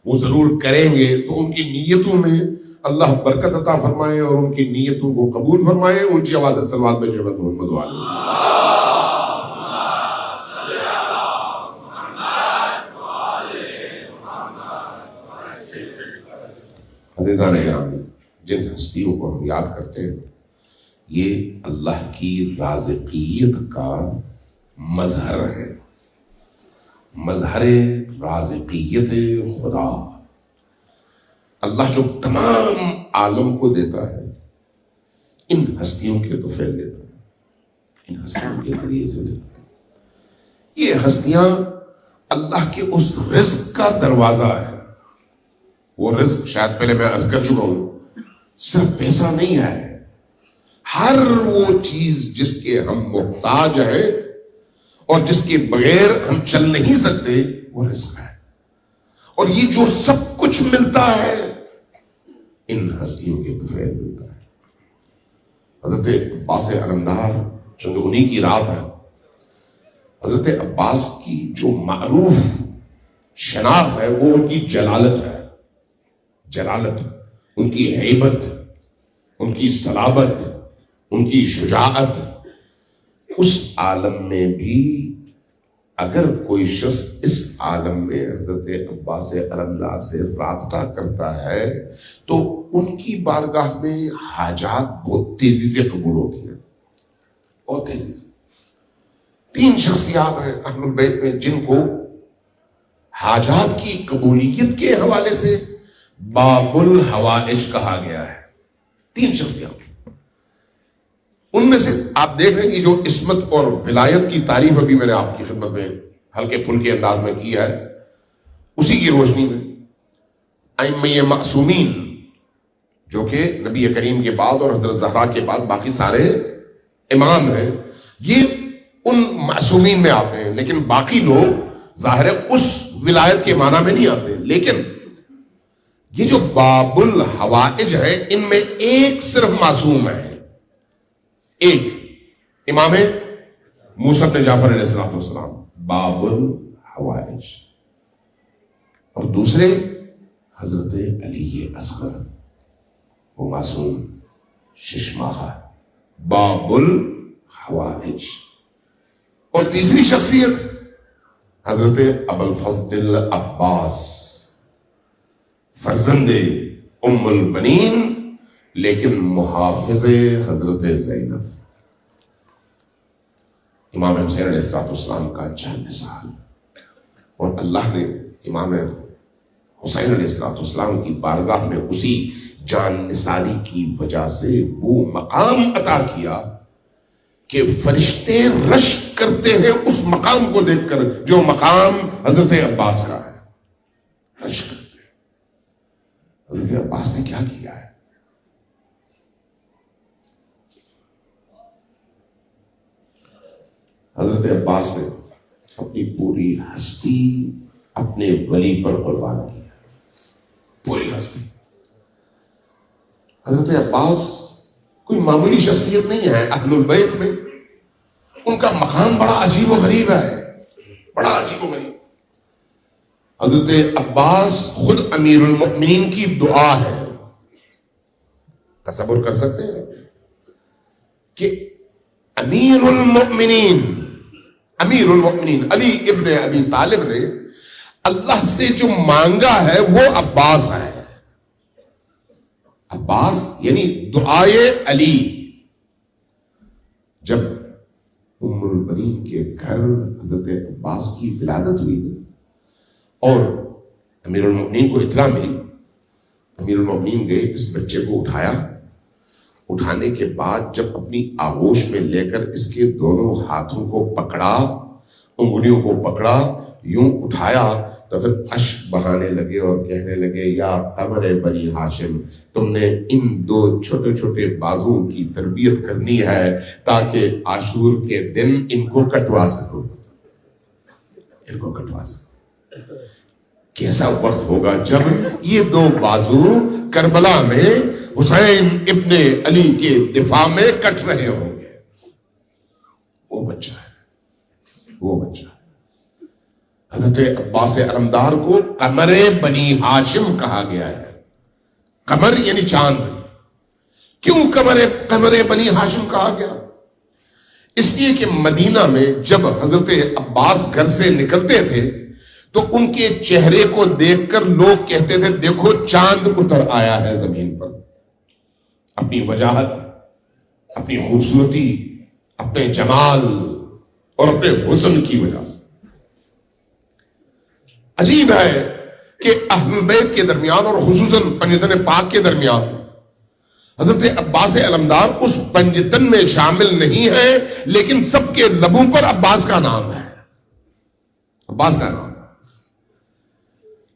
وہ ضرور کریں گے تو ان کی نیتوں میں اللہ برکت عطا فرمائے اور ان کی نیتوں کو قبول فرمائے. اونچی آواز سے صلوات بھیجیں پر محمد والے. عزیزان گرامی، جن ہستیوں کو ہم یاد کرتے ہیں یہ اللہ کی رازقیت کا مظہر ہے، مظہر رازقیت خدا. اللہ جو تمام عالم کو دیتا ہے ان ہستیوں کے تو پھیل دیتا ہے، ان ہستیوں کے ذریعے سے دیتا ہے. یہ ہستیاں اللہ کے اس رزق کا دروازہ ہے. وہ رزق شاید پہلے میں عرض کر چکا ہوں، صرف پیسہ نہیں ہے، ہر وہ چیز جس کے ہم محتاج ہیں اور جس کے بغیر ہم چل نہیں سکتے وہ رزق ہے. اور یہ جو سب کچھ ملتا ہے ان ہستیوں کے بغیر ملتا ہے. حضرت عباس علمدار چونکہ انہی کی رات ہے، حضرت عباس کی جو معروف شناخت ہے وہ ان کی جلالت ہے. جلالت، ان کی ہیبت، ان کی صلابت، ان کی شجاعت. اس عالم میں بھی اگر کوئی شخص اس عالم میں حضرت عباس علمدار سے رابطہ کرتا ہے تو ان کی بارگاہ میں حاجات بہت تیزی سے قبول ہوتی ہیں، بہت تیزی سے. 3 شخصیات ہیں اہل البیت میں جن کو حاجات کی قبولیت کے حوالے سے باب الحوائج کہا گیا ہے. 3 شخصیات. ان میں سے آپ دیکھ رہے ہیں کہ جو عصمت اور ولایت کی تعریف ابھی میں نے آپ کی خدمت میں ہلکے پھلکے انداز میں کی ہے، اسی کی روشنی میں ائمہ معصومین جو کہ نبی کریم کے بعد اور حضرت زہرا کے بعد باقی سارے امام ہیں، یہ ان معصومین میں آتے ہیں، لیکن باقی لوگ ظاہر ہے اس ولایت کے معنی میں نہیں آتے. لیکن یہ جو باب الحوائج ہے ان میں ایک صرف معصوم ہے، ایک امام موسیٰ بن جعفر علیہ السلام باب الحوائج، اور دوسرے حضرت علی اصغر وہ معصوم ششماہا باب الحوائج، اور تیسری شخصیت حضرت ابوالفضل عباس فرزند ام البنین لیکن محافظ حضرت زینب، امام حسین علیہ السلام کا جان نثار، اور اللہ نے امام حسین علیہ السلام کی بارگاہ میں اسی جان نثاری کی وجہ سے وہ مقام عطا کیا کہ فرشتے رشک کرتے ہیں اس مقام کو دیکھ کر جو مقام حضرت عباس کا ہے. رشک کرتے ہیں حضرت عباس نے کیا کیا ہے. حضرت عباس نے اپنی پوری ہستی اپنے ولی پر قربان کی، پوری ہستی. حضرت عباس کوئی معمولی شخصیت نہیں ہے، اہل البیت میں ان کا مقام بڑا عجیب و غریب ہے، بڑا عجیب و غریب. حضرت عباس خود امیر المؤمنین کی دعا ہے. تصور کر سکتے ہیں کہ امیر المؤمنین علی ابن ابی طالب نے اللہ سے جو مانگا ہے وہ عباس ہے. عباس یعنی دعائے علی. جب ام البنین کے گھر حضرت عباس کی ولادت ہوئی اور امیر المؤمنین کو اطلاع ملی، امیر المؤمنین گئے، اس بچے کو اٹھایا. اٹھانے کے بعد جب اپنی آغوش میں لے کر اس کے دونوں ہاتھوں کو پکڑا، انگلیوں کو پکڑا، یوں اٹھایا تو پھر اشک بہانے لگے اور کہنے لگے یا قمر بنی ہاشم، تم نے ان دو چھوٹے چھوٹے بازوں کی تربیت کرنی ہے تاکہ عاشور کے دن ان کو کٹوا سکو، ان کو کٹوا سکو. کیسا وقت ہوگا جب یہ دو بازو کربلا میں حسین ابن علی کے دفاع میں کٹ رہے ہوں گے. وہ بچہ ہے، وہ بچہ ہے. حضرت عباس علمدار کو قمر بنی ہاشم کہا گیا ہے. قمر یعنی چاند. کیوں قمر بنی ہاشم کہا گیا؟ اس لیے کہ مدینہ میں جب حضرت عباس گھر سے نکلتے تھے تو ان کے چہرے کو دیکھ کر لوگ کہتے تھے دیکھو چاند اتر آیا ہے زمین پر. اپنی وجاہت، اپنی خوبصورتی، اپنے جمال اور اپنے حسن کی وجہ سے. عجیب ہے کہ اہل بیت کے درمیان اور خصوصاً پنجتن پاک کے درمیان حضرت عباس علمدار اس پنجتن میں شامل نہیں ہے، لیکن سب کے لبوں پر عباس کا نام ہے، عباس کا نام ہے.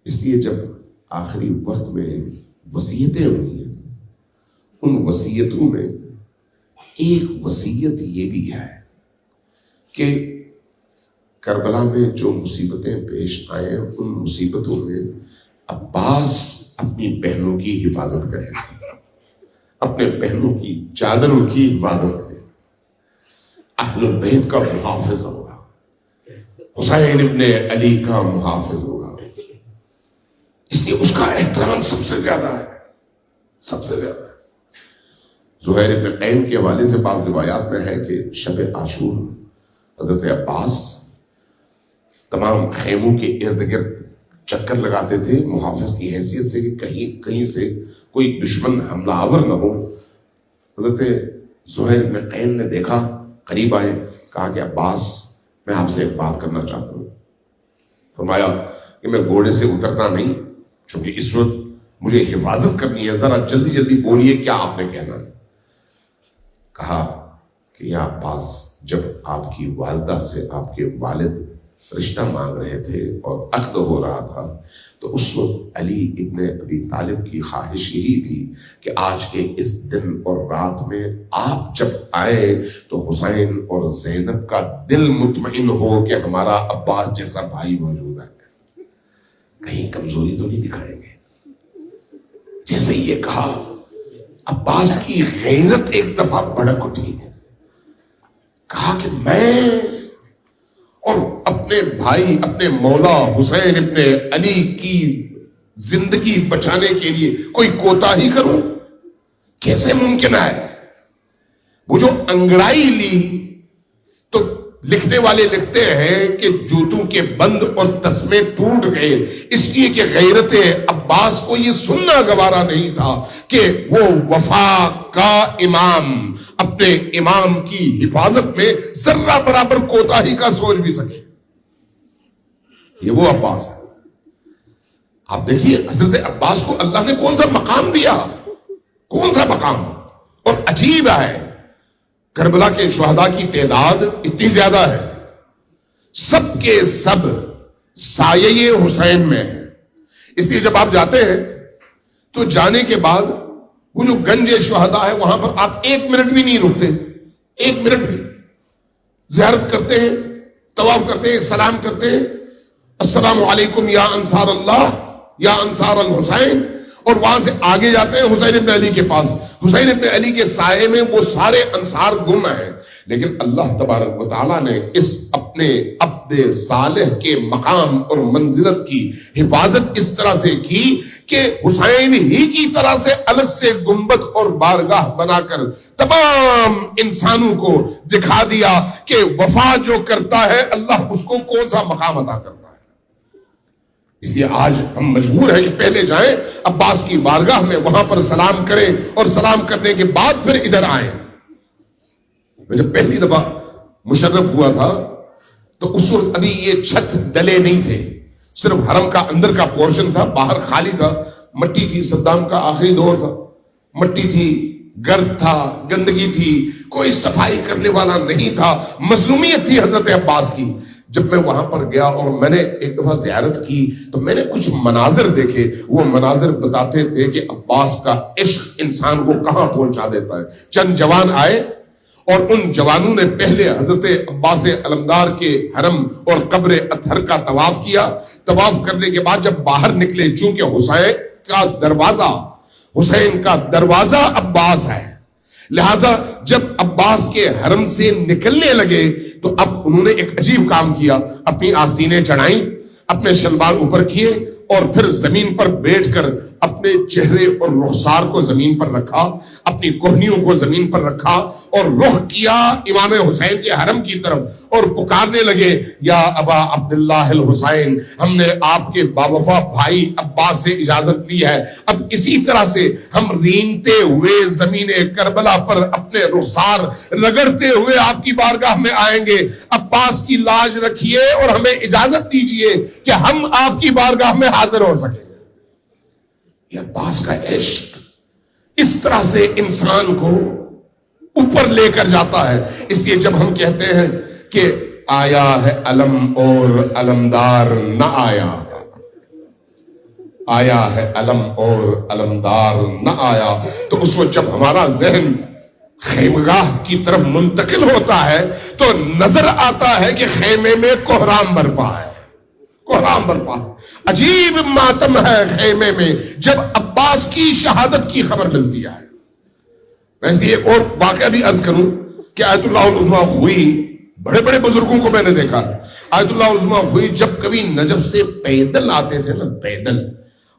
اس لیے جب آخری وقت میں وصیتیں ہوئی ہیں، ان وصیتوں میں ایک وصیت یہ بھی ہے کہ کربلا میں جو مصیبتیں پیش آئیں ان مصیبتوں میں عباس اپنی بہنوں کی حفاظت کرے، اپنے بہنوں کی چادروں کی حفاظت کرے، اہل بیت کا محافظ ہوگا، حسین ابن علی کا محافظ ہوگا. اس لیے اس کا احترام سب سے زیادہ ہے، سب سے زیادہ ہے. زہیر ابن قین کے حوالے سے بعض روایات میں ہے کہ شب عاشور حضرت عباس تمام خیموں کے ارد گرد چکر لگاتے تھے محافظ کی حیثیت سے کہ کہیں سے کوئی دشمن حملہ آور نہ ہو. حضرت زہیر ابن قین نے دیکھا، قریب آئے، کہا کہ عباس میں آپ سے ایک بات کرنا چاہتا ہوں. فرمایا کہ میں گھوڑے سے اترتا نہیں چونکہ اس وقت مجھے حفاظت کرنی ہے، ذرا جلدی جلدی بولیے کیا آپ نے کہنا ہے. کہا کہ یا عباس، جب آپ کی والدہ سے آپ کے والد رشتہ مانگ رہے تھے اور عقد ہو رہا تھا تو اس وقت علی ابن ابی طالب کی خواہش یہی تھی کہ آج کے اس دن اور رات میں آپ جب آئے تو حسین اور زینب کا دل مطمئن ہو کہ ہمارا عباس جیسا بھائی موجود ہے، کہیں کمزوری تو نہیں دکھائیں گے۔ جیسے یہ کہا، عباس کی غیرت ایک دفعہ بھڑک اٹھی، کہا کہ میں اور اپنے بھائی اپنے مولا حسین ابن علی کی زندگی بچانے کے لیے کوئی کوتاہی کروں؟ کیسے ممکن ہے؟ وہ جو انگڑائی لی تو لکھنے والے لکھتے ہیں کہ جوتوں کے بند اور تسمے ٹوٹ گئے، اس لیے کہ غیرت عباس کو یہ سننا گوارا نہیں تھا کہ وہ وفا کا امام اپنے امام کی حفاظت میں ذرہ برابر کوتاہی کا سوچ بھی سکے۔ یہ وہ عباس ہے۔ آپ دیکھیے حضرت عباس کو اللہ نے کون سا مقام دیا، کون سا مقام، اور عجیب ہے کربلا کے شہداء کی تعداد اتنی زیادہ ہے، سب کے سب سایہ حسین میں ہے۔ اس لیے جب آپ جاتے ہیں تو جانے کے بعد وہ جو گنج شہداء ہے وہاں پر آپ ایک منٹ بھی نہیں رکتے، ایک منٹ بھی، زیارت کرتے ہیں، طواف کرتے ہیں، سلام کرتے ہیں، السلام علیکم یا انصار اللہ یا انصار الحسین، اور وہاں سے آگے جاتے ہیں حسین ابن علی کے پاس۔ حسین ابن علی کے سائے میں وہ سارے انصار گم ہیں، لیکن اللہ تبارک و تعالیٰ نے اس اپنے عبد صالح کے مقام اور منزلت کی حفاظت اس طرح سے کی کہ حسین ہی کی طرح سے الگ سے گنبد اور بارگاہ بنا کر تمام انسانوں کو دکھا دیا کہ وفا جو کرتا ہے اللہ اس کو کون سا مقام عطا کرتا ہے۔ اس لیے آج ہم مجبور ہیں کہ پہلے جائیں عباس کی بارگاہ میں، وہاں پر سلام کریں، اور سلام کرنے کے بعد پھر ادھر آئیں۔ میں جب پہلی دفعہ مشرف ہوا تھا تو اس وقت ابھی یہ چھت ڈلے نہیں تھے، صرف حرم کا اندر کا پورشن تھا، باہر خالی تھا، مٹی تھی، صدام کا آخری دور تھا، مٹی تھی، گرد تھا، گندگی تھی، کوئی صفائی کرنے والا نہیں تھا، مظلومیت تھی حضرت عباس کی۔ جب میں وہاں پر گیا اور میں نے ایک دفعہ زیارت کی تو میں نے کچھ مناظر دیکھے، وہ مناظر بتاتے تھے کہ عباس کا عشق انسان کو کہاں پہنچا دیتا ہے۔ چند جوان آئے اور ان جوانوں نے پہلے حضرت عباس علمدار کے حرم اور قبر اطہر کا طواف کیا۔ طواف کرنے کے بعد جب باہر نکلے، چونکہ حسین کا دروازہ عباس ہے، لہذا جب عباس کے حرم سے نکلنے لگے تو اب انہوں نے ایک عجیب کام کیا، اپنی آستینیں چڑھائیں، اپنے شلوار اوپر کیے اور پھر زمین پر بیٹھ کر اپنے چہرے اور رخسار کو زمین پر رکھا، اپنی کوہنیوں کو زمین پر رکھا اور رخ کیا امام حسین کے حرم کی طرف اور پکارنے لگے، یا ابا عبداللہ الحسین، ہم نے آپ کے باوفا بھائی عباس سے اجازت لی ہے، اب اسی طرح سے ہم رینگتے ہوئے زمین کربلا پر اپنے رخسار رگڑتے ہوئے آپ کی بارگاہ میں آئیں گے، عباس کی لاج رکھیے اور ہمیں اجازت دیجئے کہ ہم آپ کی بارگاہ میں حاضر ہو سکیں۔ یہ عباس کا عشق اس طرح سے انسان کو اوپر لے کر جاتا ہے۔ اس لیے جب ہم کہتے ہیں کہ آیا ہے علم اور علمدار نہ آیا، آیا ہے علم اور علمدار نہ آیا، تو اس وقت جب ہمارا ذہن خیمگاہ کی طرف منتقل ہوتا ہے تو نظر آتا ہے کہ خیمے میں کوہرام برپا ہے، کوہرام برپا ہے۔ عجیب ماتم ہے خیمے میں جب عباس کی شہادت کی خبر ملتی ہے۔ میں اس لیے ایک اور واقعہ بھی عرض کروں کہ آیت اللہ العظمیٰ ہوئی، بڑے بڑے بزرگوں کو میں نے دیکھا، آیت اللہ العظمیٰ ہوئی جب کبھی نجف سے پیدل آتے تھے نا، پیدل،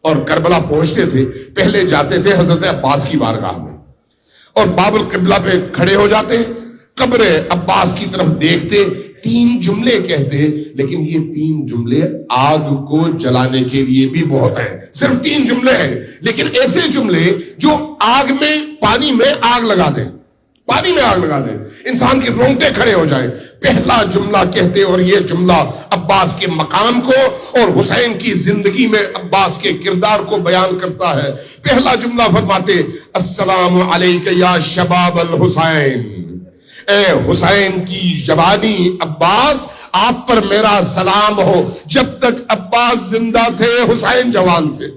اور کربلا پہنچتے تھے، پہلے جاتے تھے حضرت عباس کی بارگاہ میں اور باب القبلہ پہ کھڑے ہو جاتے، قبر عباس کی طرف دیکھتے، 3 جملے کہتے، لیکن یہ 3 جملے آگ کو جلانے کے لیے بھی بہت ہیں، صرف 3 جملے ہیں، لیکن ایسے جملے جو آگ میں، پانی میں آگ لگا دیں، پانی میں آگ لگا دیں، انسان کے رونگٹے کھڑے ہو جائیں۔ پہلا جملہ کہتے، اور یہ جملہ عباس کے مقام کو اور حسین کی زندگی میں عباس کے کردار کو بیان کرتا ہے۔ پہلا جملہ فرماتے، السلام علیک یا شباب الحسین، اے حسین کی جوانی عباس آپ پر میرا سلام ہو. جب تک عباس زندہ تھے حسین جوان تھے،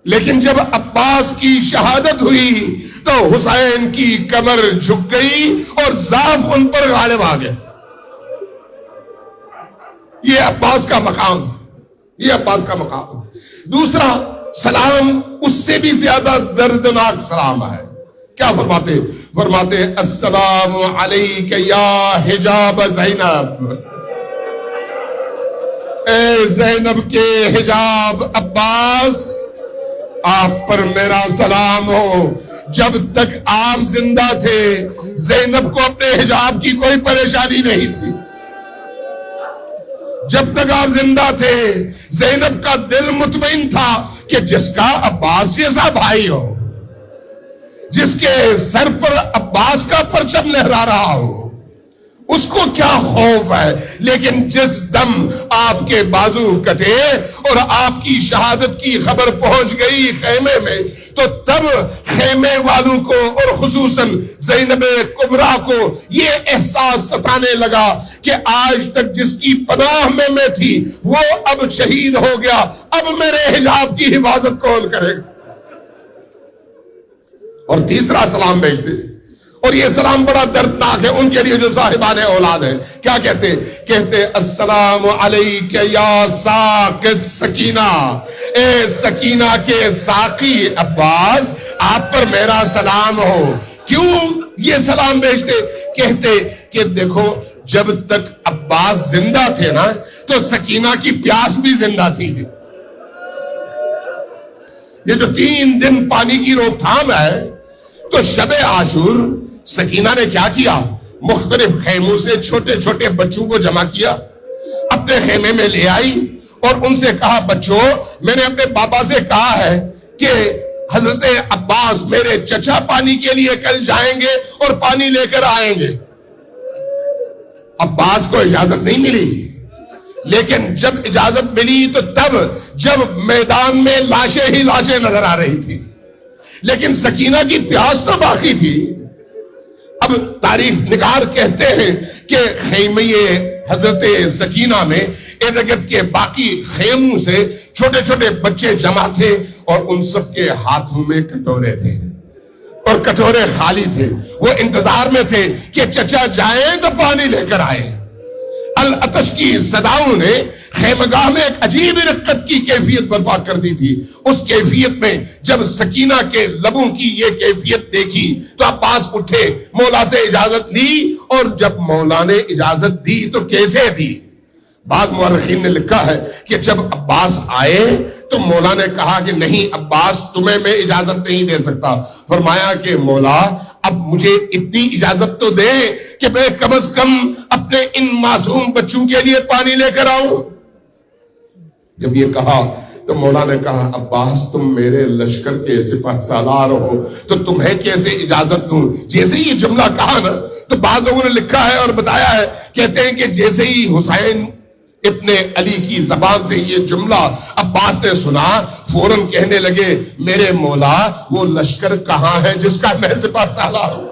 لیکن جب عباس کی شہادت ہوئی تو حسین کی کمر جھک گئی اور ضعف ان پر غالب آ گیا. یہ عباس کا مقام ہے، یہ عباس کا مقام ہے. دوسرا سلام اس سے بھی زیادہ دردناک سلام ہے. کیا فرماتے السلام علیک یا حجاب زینب، اے زینب کے حجاب عباس آپ پر میرا سلام ہو. جب تک آپ زندہ تھے زینب کو اپنے حجاب کی کوئی پریشانی نہیں تھی. جب تک آپ زندہ تھے زینب کا دل مطمئن تھا کہ جس کا عباس جیسا بھائی ہو، جس کے سر پر عباس کا پرچم لہرا رہا ہو، اس کو کیا خوف ہے. لیکن جس دم آپ کے بازو کٹے اور آپ کی شہادت کی خبر پہنچ گئی خیمے میں، تو تب خیمے والوں کو اور خصوصاً زینب کبریٰ کو یہ احساس ستانے لگا کہ آج تک جس کی پناہ میں تھی وہ اب شہید ہو گیا، اب میرے حجاب کی حفاظت کون کرے گا. اور تیسرا سلام بھیجتے، اور یہ سلام بڑا دردناک ہے ان کے لیے جو صاحبان اولاد ہیں. کیا کہتے السلام علیک یا ساق السکینہ، اے سکینہ کے ساقی عباس آپ پر میرا سلام ہو. کیوں یہ سلام بھیجتے؟ کہتے کہ دیکھو جب تک عباس زندہ تھے نا تو سکینہ کی پیاس بھی زندہ تھی. یہ جو 3 دن پانی کی روک تھام ہے، تو شب عاشور سکینہ نے کیا کیا؟ مختلف خیموں سے چھوٹے چھوٹے بچوں کو جمع کیا، اپنے خیمے میں لے آئی اور ان سے کہا بچوں میں نے اپنے بابا سے کہا ہے کہ حضرت عباس میرے چچا پانی کے لیے کل جائیں گے اور پانی لے کر آئیں گے. عباس کو اجازت نہیں ملی، لیکن جب اجازت ملی تو تب جب میدان میں لاشیں ہی لاشیں نظر آ رہی تھی، لیکن سکینہ کی پیاس تو باقی تھی. اب تاریخ نگار کہتے ہیں کہ خیمے حضرت سکینہ میں ارد گرد کے باقی خیموں سے چھوٹے چھوٹے بچے جمع تھے اور ان سب کے ہاتھوں میں کٹورے تھے اور کٹورے خالی تھے. وہ انتظار میں تھے کہ چچا جائیں تو پانی لے کر آئے. العطش کی صداؤں نے خیمگاہ میں ایک عجیب رقت کی کیفیت برپا کر دی تھی. اس کیفیت میں جب سکینہ کے لبوں کی یہ کیفیت دیکھی تو عباس اٹھے، مولا سے اجازت لی، اور جب مولا نے اجازت دی تو کیسے دی؟ بعض مورخین نے لکھا ہے کہ جب عباس آئے تو مولا نے کہا کہ نہیں عباس تمہیں میں اجازت نہیں دے سکتا. فرمایا کہ مولا اب مجھے اتنی اجازت تو دے کہ میں کم از کم اپنے ان معصوم بچوں کے لیے پانی لے کر آؤں. جب یہ کہا تو مولا نے کہا عباس تم میرے لشکر کے سپہ سالار ہو تو تمہیں کیسے اجازت دوں. جیسے یہ جملہ کہا نا تو بعض لوگوں نے لکھا ہے اور بتایا ہے، کہتے ہیں کہ جیسے ہی حسین ابن علی کی زبان سے یہ جملہ عباس نے سنا فوراً کہنے لگے میرے مولا وہ لشکر کہاں ہے جس کا میں سپہ سالار ہوں.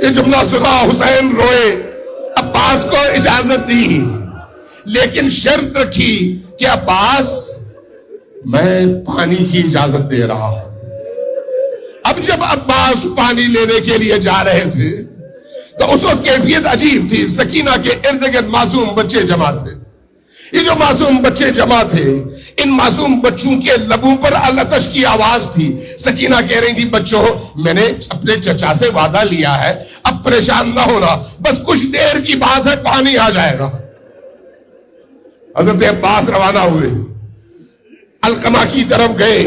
یہ جملہ سنا حسین روئے، عباس کو اجازت دی، لیکن شرط رکھی کہ عباس میں پانی کی اجازت دے رہا ہوں. اب جب عباس پانی لینے کے لیے جا رہے تھے تو اس وقت کیفیت عجیب تھی. سکینہ کے ارد گرد معصوم بچے جمع تھے. یہ جو معصوم بچے جمع تھے ان معصوم بچوں کے لبوں پر العطش کی آواز تھی. سکینہ کہہ رہی تھی بچوں میں نے اپنے چچا سے وعدہ لیا ہے، اب پریشان نہ ہونا، بس کچھ دیر کی بات ہے پانی آ جائے گا. حضرت عباس روانہ ہوئے، القمہ کی طرف گئے،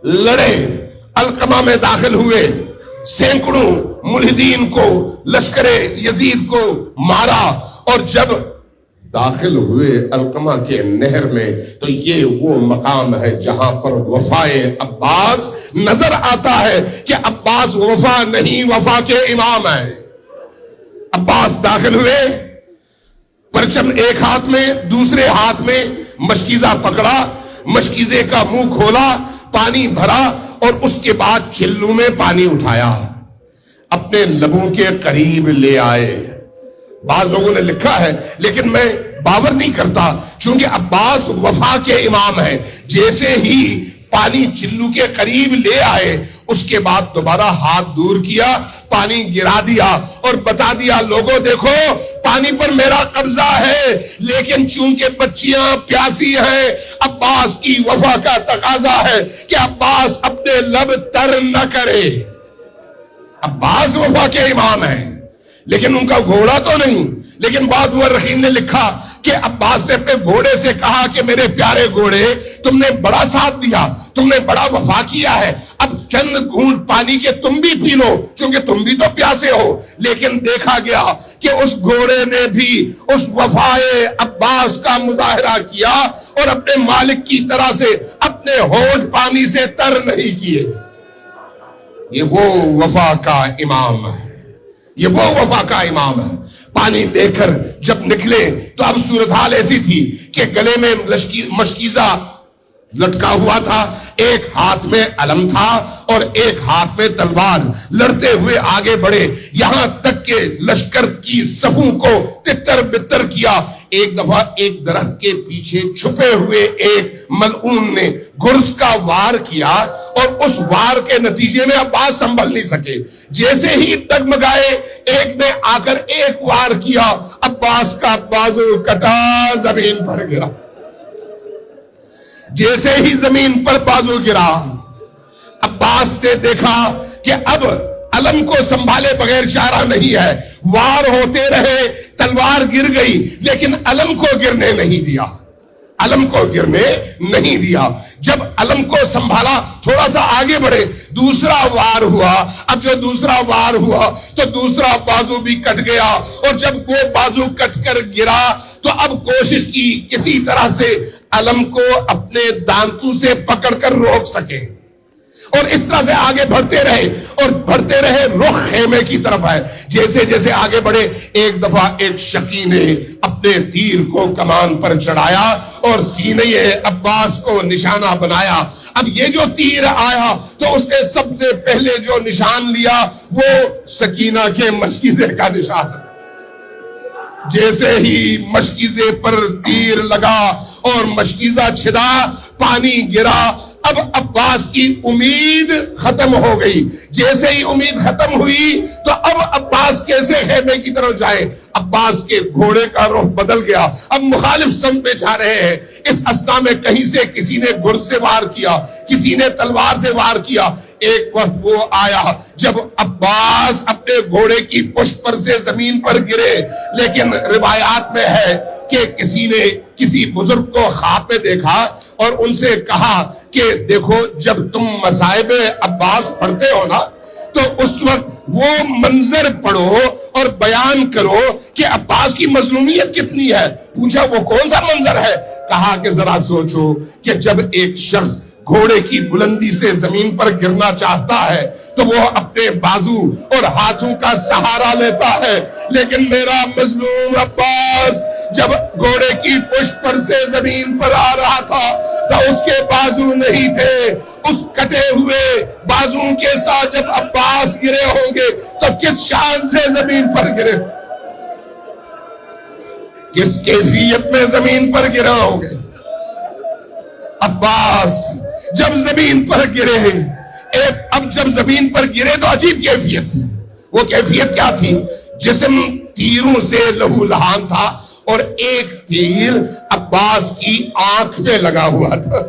لڑے، القمہ میں داخل ہوئے، سینکڑوں ملحدین کو لشکر یزید کو مارا، اور جب داخل ہوئے القمہ کے نہر میں تو یہ وہ مقام ہے جہاں پر وفائے عباس نظر آتا ہے کہ عباس وفا نہیں وفا کے امام ہیں. عباس داخل ہوئے، پرچم ایک ہاتھ میں، دوسرے ہاتھ میں مشکیزہ پکڑا، مشکیزے کا منہ کھولا، پانی بھرا اور اس کے بعد چلو میں پانی اٹھایا. اپنے لبوں کے قریب لے آئے. بعض لوگوں نے لکھا ہے لیکن میں باور نہیں کرتا، چونکہ عباس وفا کے امام ہیں. جیسے ہی پانی چلو کے قریب لے آئے اس کے بعد دوبارہ ہاتھ دور کیا، پانی گرا دیا اور بتا دیا لوگوں دیکھو پانی پر میرا قبضہ ہے، لیکن چونکہ بچیاں پیاسی ہیں عباس کی وفا کا تقاضا ہے کہ عباس اپنے لب تر نہ کرے. عباس وفا کے امام ہیں لیکن ان کا گھوڑا تو نہیں. لیکن بعض مورخین نے لکھا کہ عباس نے اپنے گھوڑے سے کہا کہ میرے پیارے گھوڑے تم نے بڑا ساتھ دیا، تم نے بڑا وفا کیا ہے، اب چند گھونٹ پانی کے تم بھی پی لو چونکہ تم بھی تو پیاسے ہو. لیکن دیکھا گیا کہ اس گھوڑے نے بھی اس وفائے عباس کا مظاہرہ کیا اور اپنے مالک کی طرح سے اپنے ہونٹ پانی سے تر نہیں کیے. یہ وہ وفا کا امام ہے، یہ وہ وفا کا امام ہے. پانی لے کر جب نکلے تو اب صورتحال ایسی تھی کہ گلے میں مشکیزہ لٹکا ہوا تھا، ایک ہاتھ میں علم تھا اور ایک ہاتھ میں تلوار. لڑتے ہوئے آگے بڑھے یہاں تک کہ لشکر کی صفوں کو تتر بتر کیا. ایک دفعہ ایک درخت کے پیچھے چھپے ہوئے ایک ملعون نے گرز کا وار کیا اور اس وار کے نتیجے میں عباس سنبھل نہیں سکے. جیسے ہی ڈگمگائے ایک نے آ کر ایک وار کیا، عباس کا بازو کٹا زمین پر گرا. جیسے ہی زمین پر بازو گرا عباس نے دیکھا کہ اب علم کو سنبھالے بغیر چارہ نہیں ہے. وار ہوتے رہے، تلوار گر گئی لیکن علم کو گرنے نہیں دیا، علم کو گرنے نہیں دیا. جب علم کو سنبھالا تھوڑا سا آگے بڑھے، دوسرا وار ہوا. اب جو دوسرا وار ہوا تو دوسرا بازو بھی کٹ گیا اور جب وہ بازو کٹ کر گرا تو اب کوشش کی کسی طرح سے علم کو اپنے دانتوں سے پکڑ کر روک سکے اور اس طرح سے آگے بڑھتے رہے اور بڑھتے رہے. رخ خیمے کی طرف ہے. جیسے جیسے آگے بڑھے ایک دفعہ ایک شقی نے اپنے تیر کو کمان پر چڑھایا اور سینے عباس کو نشانہ بنایا. اب یہ جو تیر آیا تو اس نے سب سے پہلے جو نشان لیا وہ سکینہ کے مشکیزے کا نشان. جیسے ہی مشکیزے پر تیر لگا اور مشکیزہ چھدا، پانی گرا. اب عباس کی امید ختم ہو گئی. جیسے ہی امید ختم ہوئی تو اب عباس کیسے خیمے کی طرف جائے. عباس کے گھوڑے کا رخ بدل گیا، اب مخالف سمت پہ جا رہے ہیں. اس اثنا میں کہیں سے کسی نے گرز سے وار کیا، کسی نے تلوار سے وار کیا. ایک وقت وہ آیا جب عباس اپنے گھوڑے کی پشت پر سے زمین پر گرے. لیکن روایات میں ہے کہ کسی نے کسی بزرگ کو خواب میں دیکھا اور ان سے کہا کہ دیکھو جب تم مصائب عباس پڑھتے ہو نا تو اس وقت وہ منظر پڑھو اور بیان کرو کہ عباس کی مظلومیت کتنی ہے. پوچھا وہ کون سا منظر ہے؟ کہا کہ ذرا سوچو کہ جب ایک شخص گھوڑے کی بلندی سے زمین پر گرنا چاہتا ہے تو وہ اپنے بازو اور ہاتھوں کا سہارا لیتا ہے، لیکن میرا مظلوم عباس جب گھوڑے کی پشت پر سے زمین پر آ رہا تھا تو اس کے بازو نہیں تھے. اس کٹے ہوئے بازو کے ساتھ جب عباس گرے ہوں گے تو کس شان سے زمین پر گرے، کس کیفیت میں زمین پر گرے ہوں گے. عباس جب زمین پر گرے، اب جب زمین پر گرے تو عجیب کیفیت تھی. وہ کیفیت کیا تھی؟ جسم تیروں سے لہو لہان تھا اور ایک تیر عباس کی آنکھ پہ لگا ہوا تھا.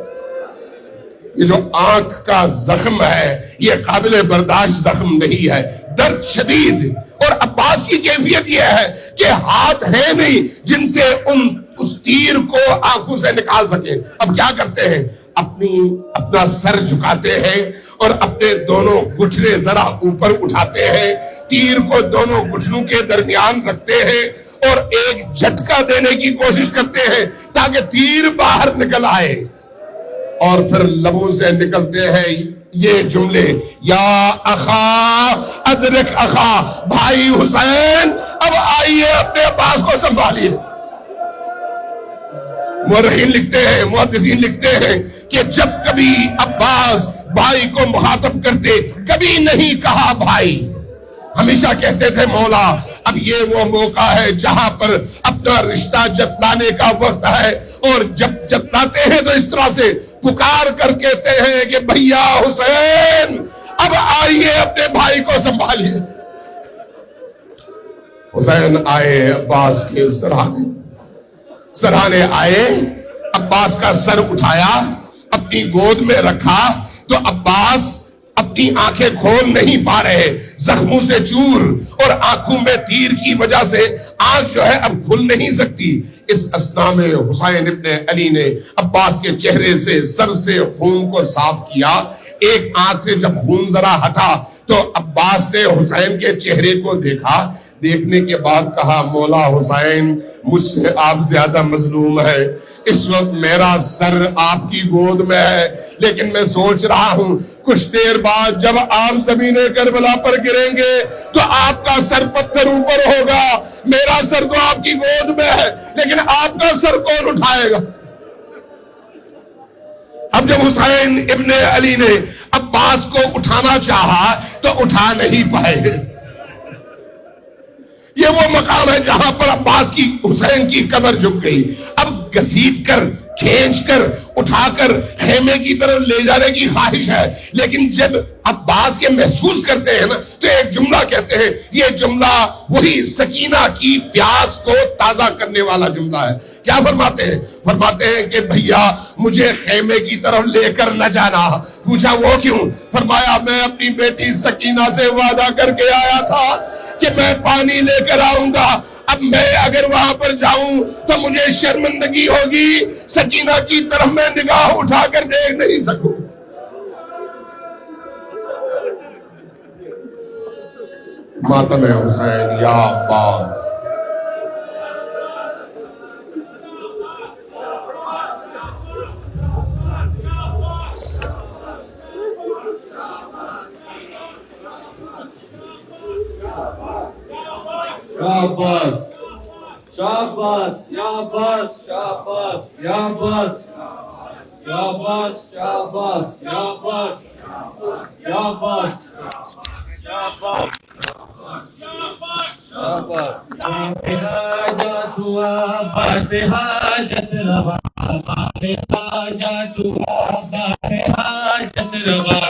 یہ جو آنکھ کا زخم ہے یہ قابل برداشت زخم نہیں ہے، درد شدید. اور عباس کی کیفیت یہ ہے کہ ہاتھ ہے نہیں جن سے اس تیر کو آنکھوں سے نکال سکے. اب کیا کرتے ہیں؟ اپنا سر جھکاتے ہیں اور اپنے دونوں گھٹنے ذرا اوپر اٹھاتے ہیں، تیر کو دونوں گھٹنوں کے درمیان رکھتے ہیں اور ایک جھٹکا دینے کی کوشش کرتے ہیں تاکہ تیر باہر نکل آئے. اور پھر لبوں سے نکلتے ہیں یہ جملے، یا اخا ادرک اخا، بھائی حسین اب آئیے اپنے عباس کو سنبھالیے. مورخین لکھتے ہیں، محدثین لکھتے ہیں کہ جب کبھی عباس بھائی کو مخاطب کرتے کبھی نہیں کہا بھائی، ہمیشہ کہتے تھے مولا اب یہ وہ موقع ہے جہاں پر اپنا رشتہ جتلانے کا وقت ہے، اور جب جتلاتے ہیں تو اس طرح سے پکار کر کہتے ہیں کہ بھیا حسین اب آئیے اپنے بھائی کو سنبھالیے۔ حسین آئے، عباس کے سرہانے آئے، عباس کا سر اٹھایا، اپنی گود میں رکھا تو عباس اپنی آنکھیں کھول نہیں پا رہے، زخموں سے چور اور آنکھوں میں تیر کی وجہ سے آنکھ جو ہے اب کھل نہیں سکتی۔ اس اثناء میں حسین ابن علی نے عباس کے چہرے سے سر سے خون کو صاف کیا۔ ایک آنکھ سے جب خون ذرا ہٹا تو عباس نے حسین کے چہرے کو دیکھا، دیکھنے کے بعد کہا مولا حسین مجھ سے آپ زیادہ مظلوم ہے، اس وقت میرا سر آپ کی گود میں ہے، لیکن میں سوچ رہا ہوں کچھ دیر بعد جب آپ زمین کربلا پر گریں گے تو آپ کا سر پتھر اوپر ہوگا، میرا سر تو آپ کی گود میں ہے لیکن آپ کا سر کون اٹھائے گا؟ اب جب حسین ابن علی نے عباس کو اٹھانا چاہا تو اٹھا نہیں پائے۔ یہ وہ مقام ہے جہاں پر عباس کی حسین کی کمر جھک گئی۔ اب گھسیٹ کر کھینچ کر اٹھا کر خیمے کی طرف لے جانے کی خواہش ہے، لیکن جب عباس کے محسوس کرتے ہیں نا تو ایک جملہ کہتے ہیں، یہ جملہ وہی سکینہ کی پیاس کو تازہ کرنے والا جملہ ہے۔ کیا فرماتے ہیں؟ فرماتے ہیں کہ بھیا مجھے خیمے کی طرف لے کر نہ جانا۔ پوچھا وہ کیوں؟ فرمایا میں اپنی بیٹی سکینہ سے وعدہ کر کے آیا تھا کہ میں پانی لے کر آؤں گا، اب میں اگر وہاں پر جاؤں تو مجھے شرمندگی ہوگی، سکینہ کی طرف میں نگاہ اٹھا کر دیکھ نہیں سکوں۔ ماتم حسین یا عباس۔ شاباش شاباش شاباش شاباش شاباش شاباش شاباش شاباش شاباش شاباش شاباش حاجت ہوا بات حاجت روا، حاجت ہوا بات حاجت روا۔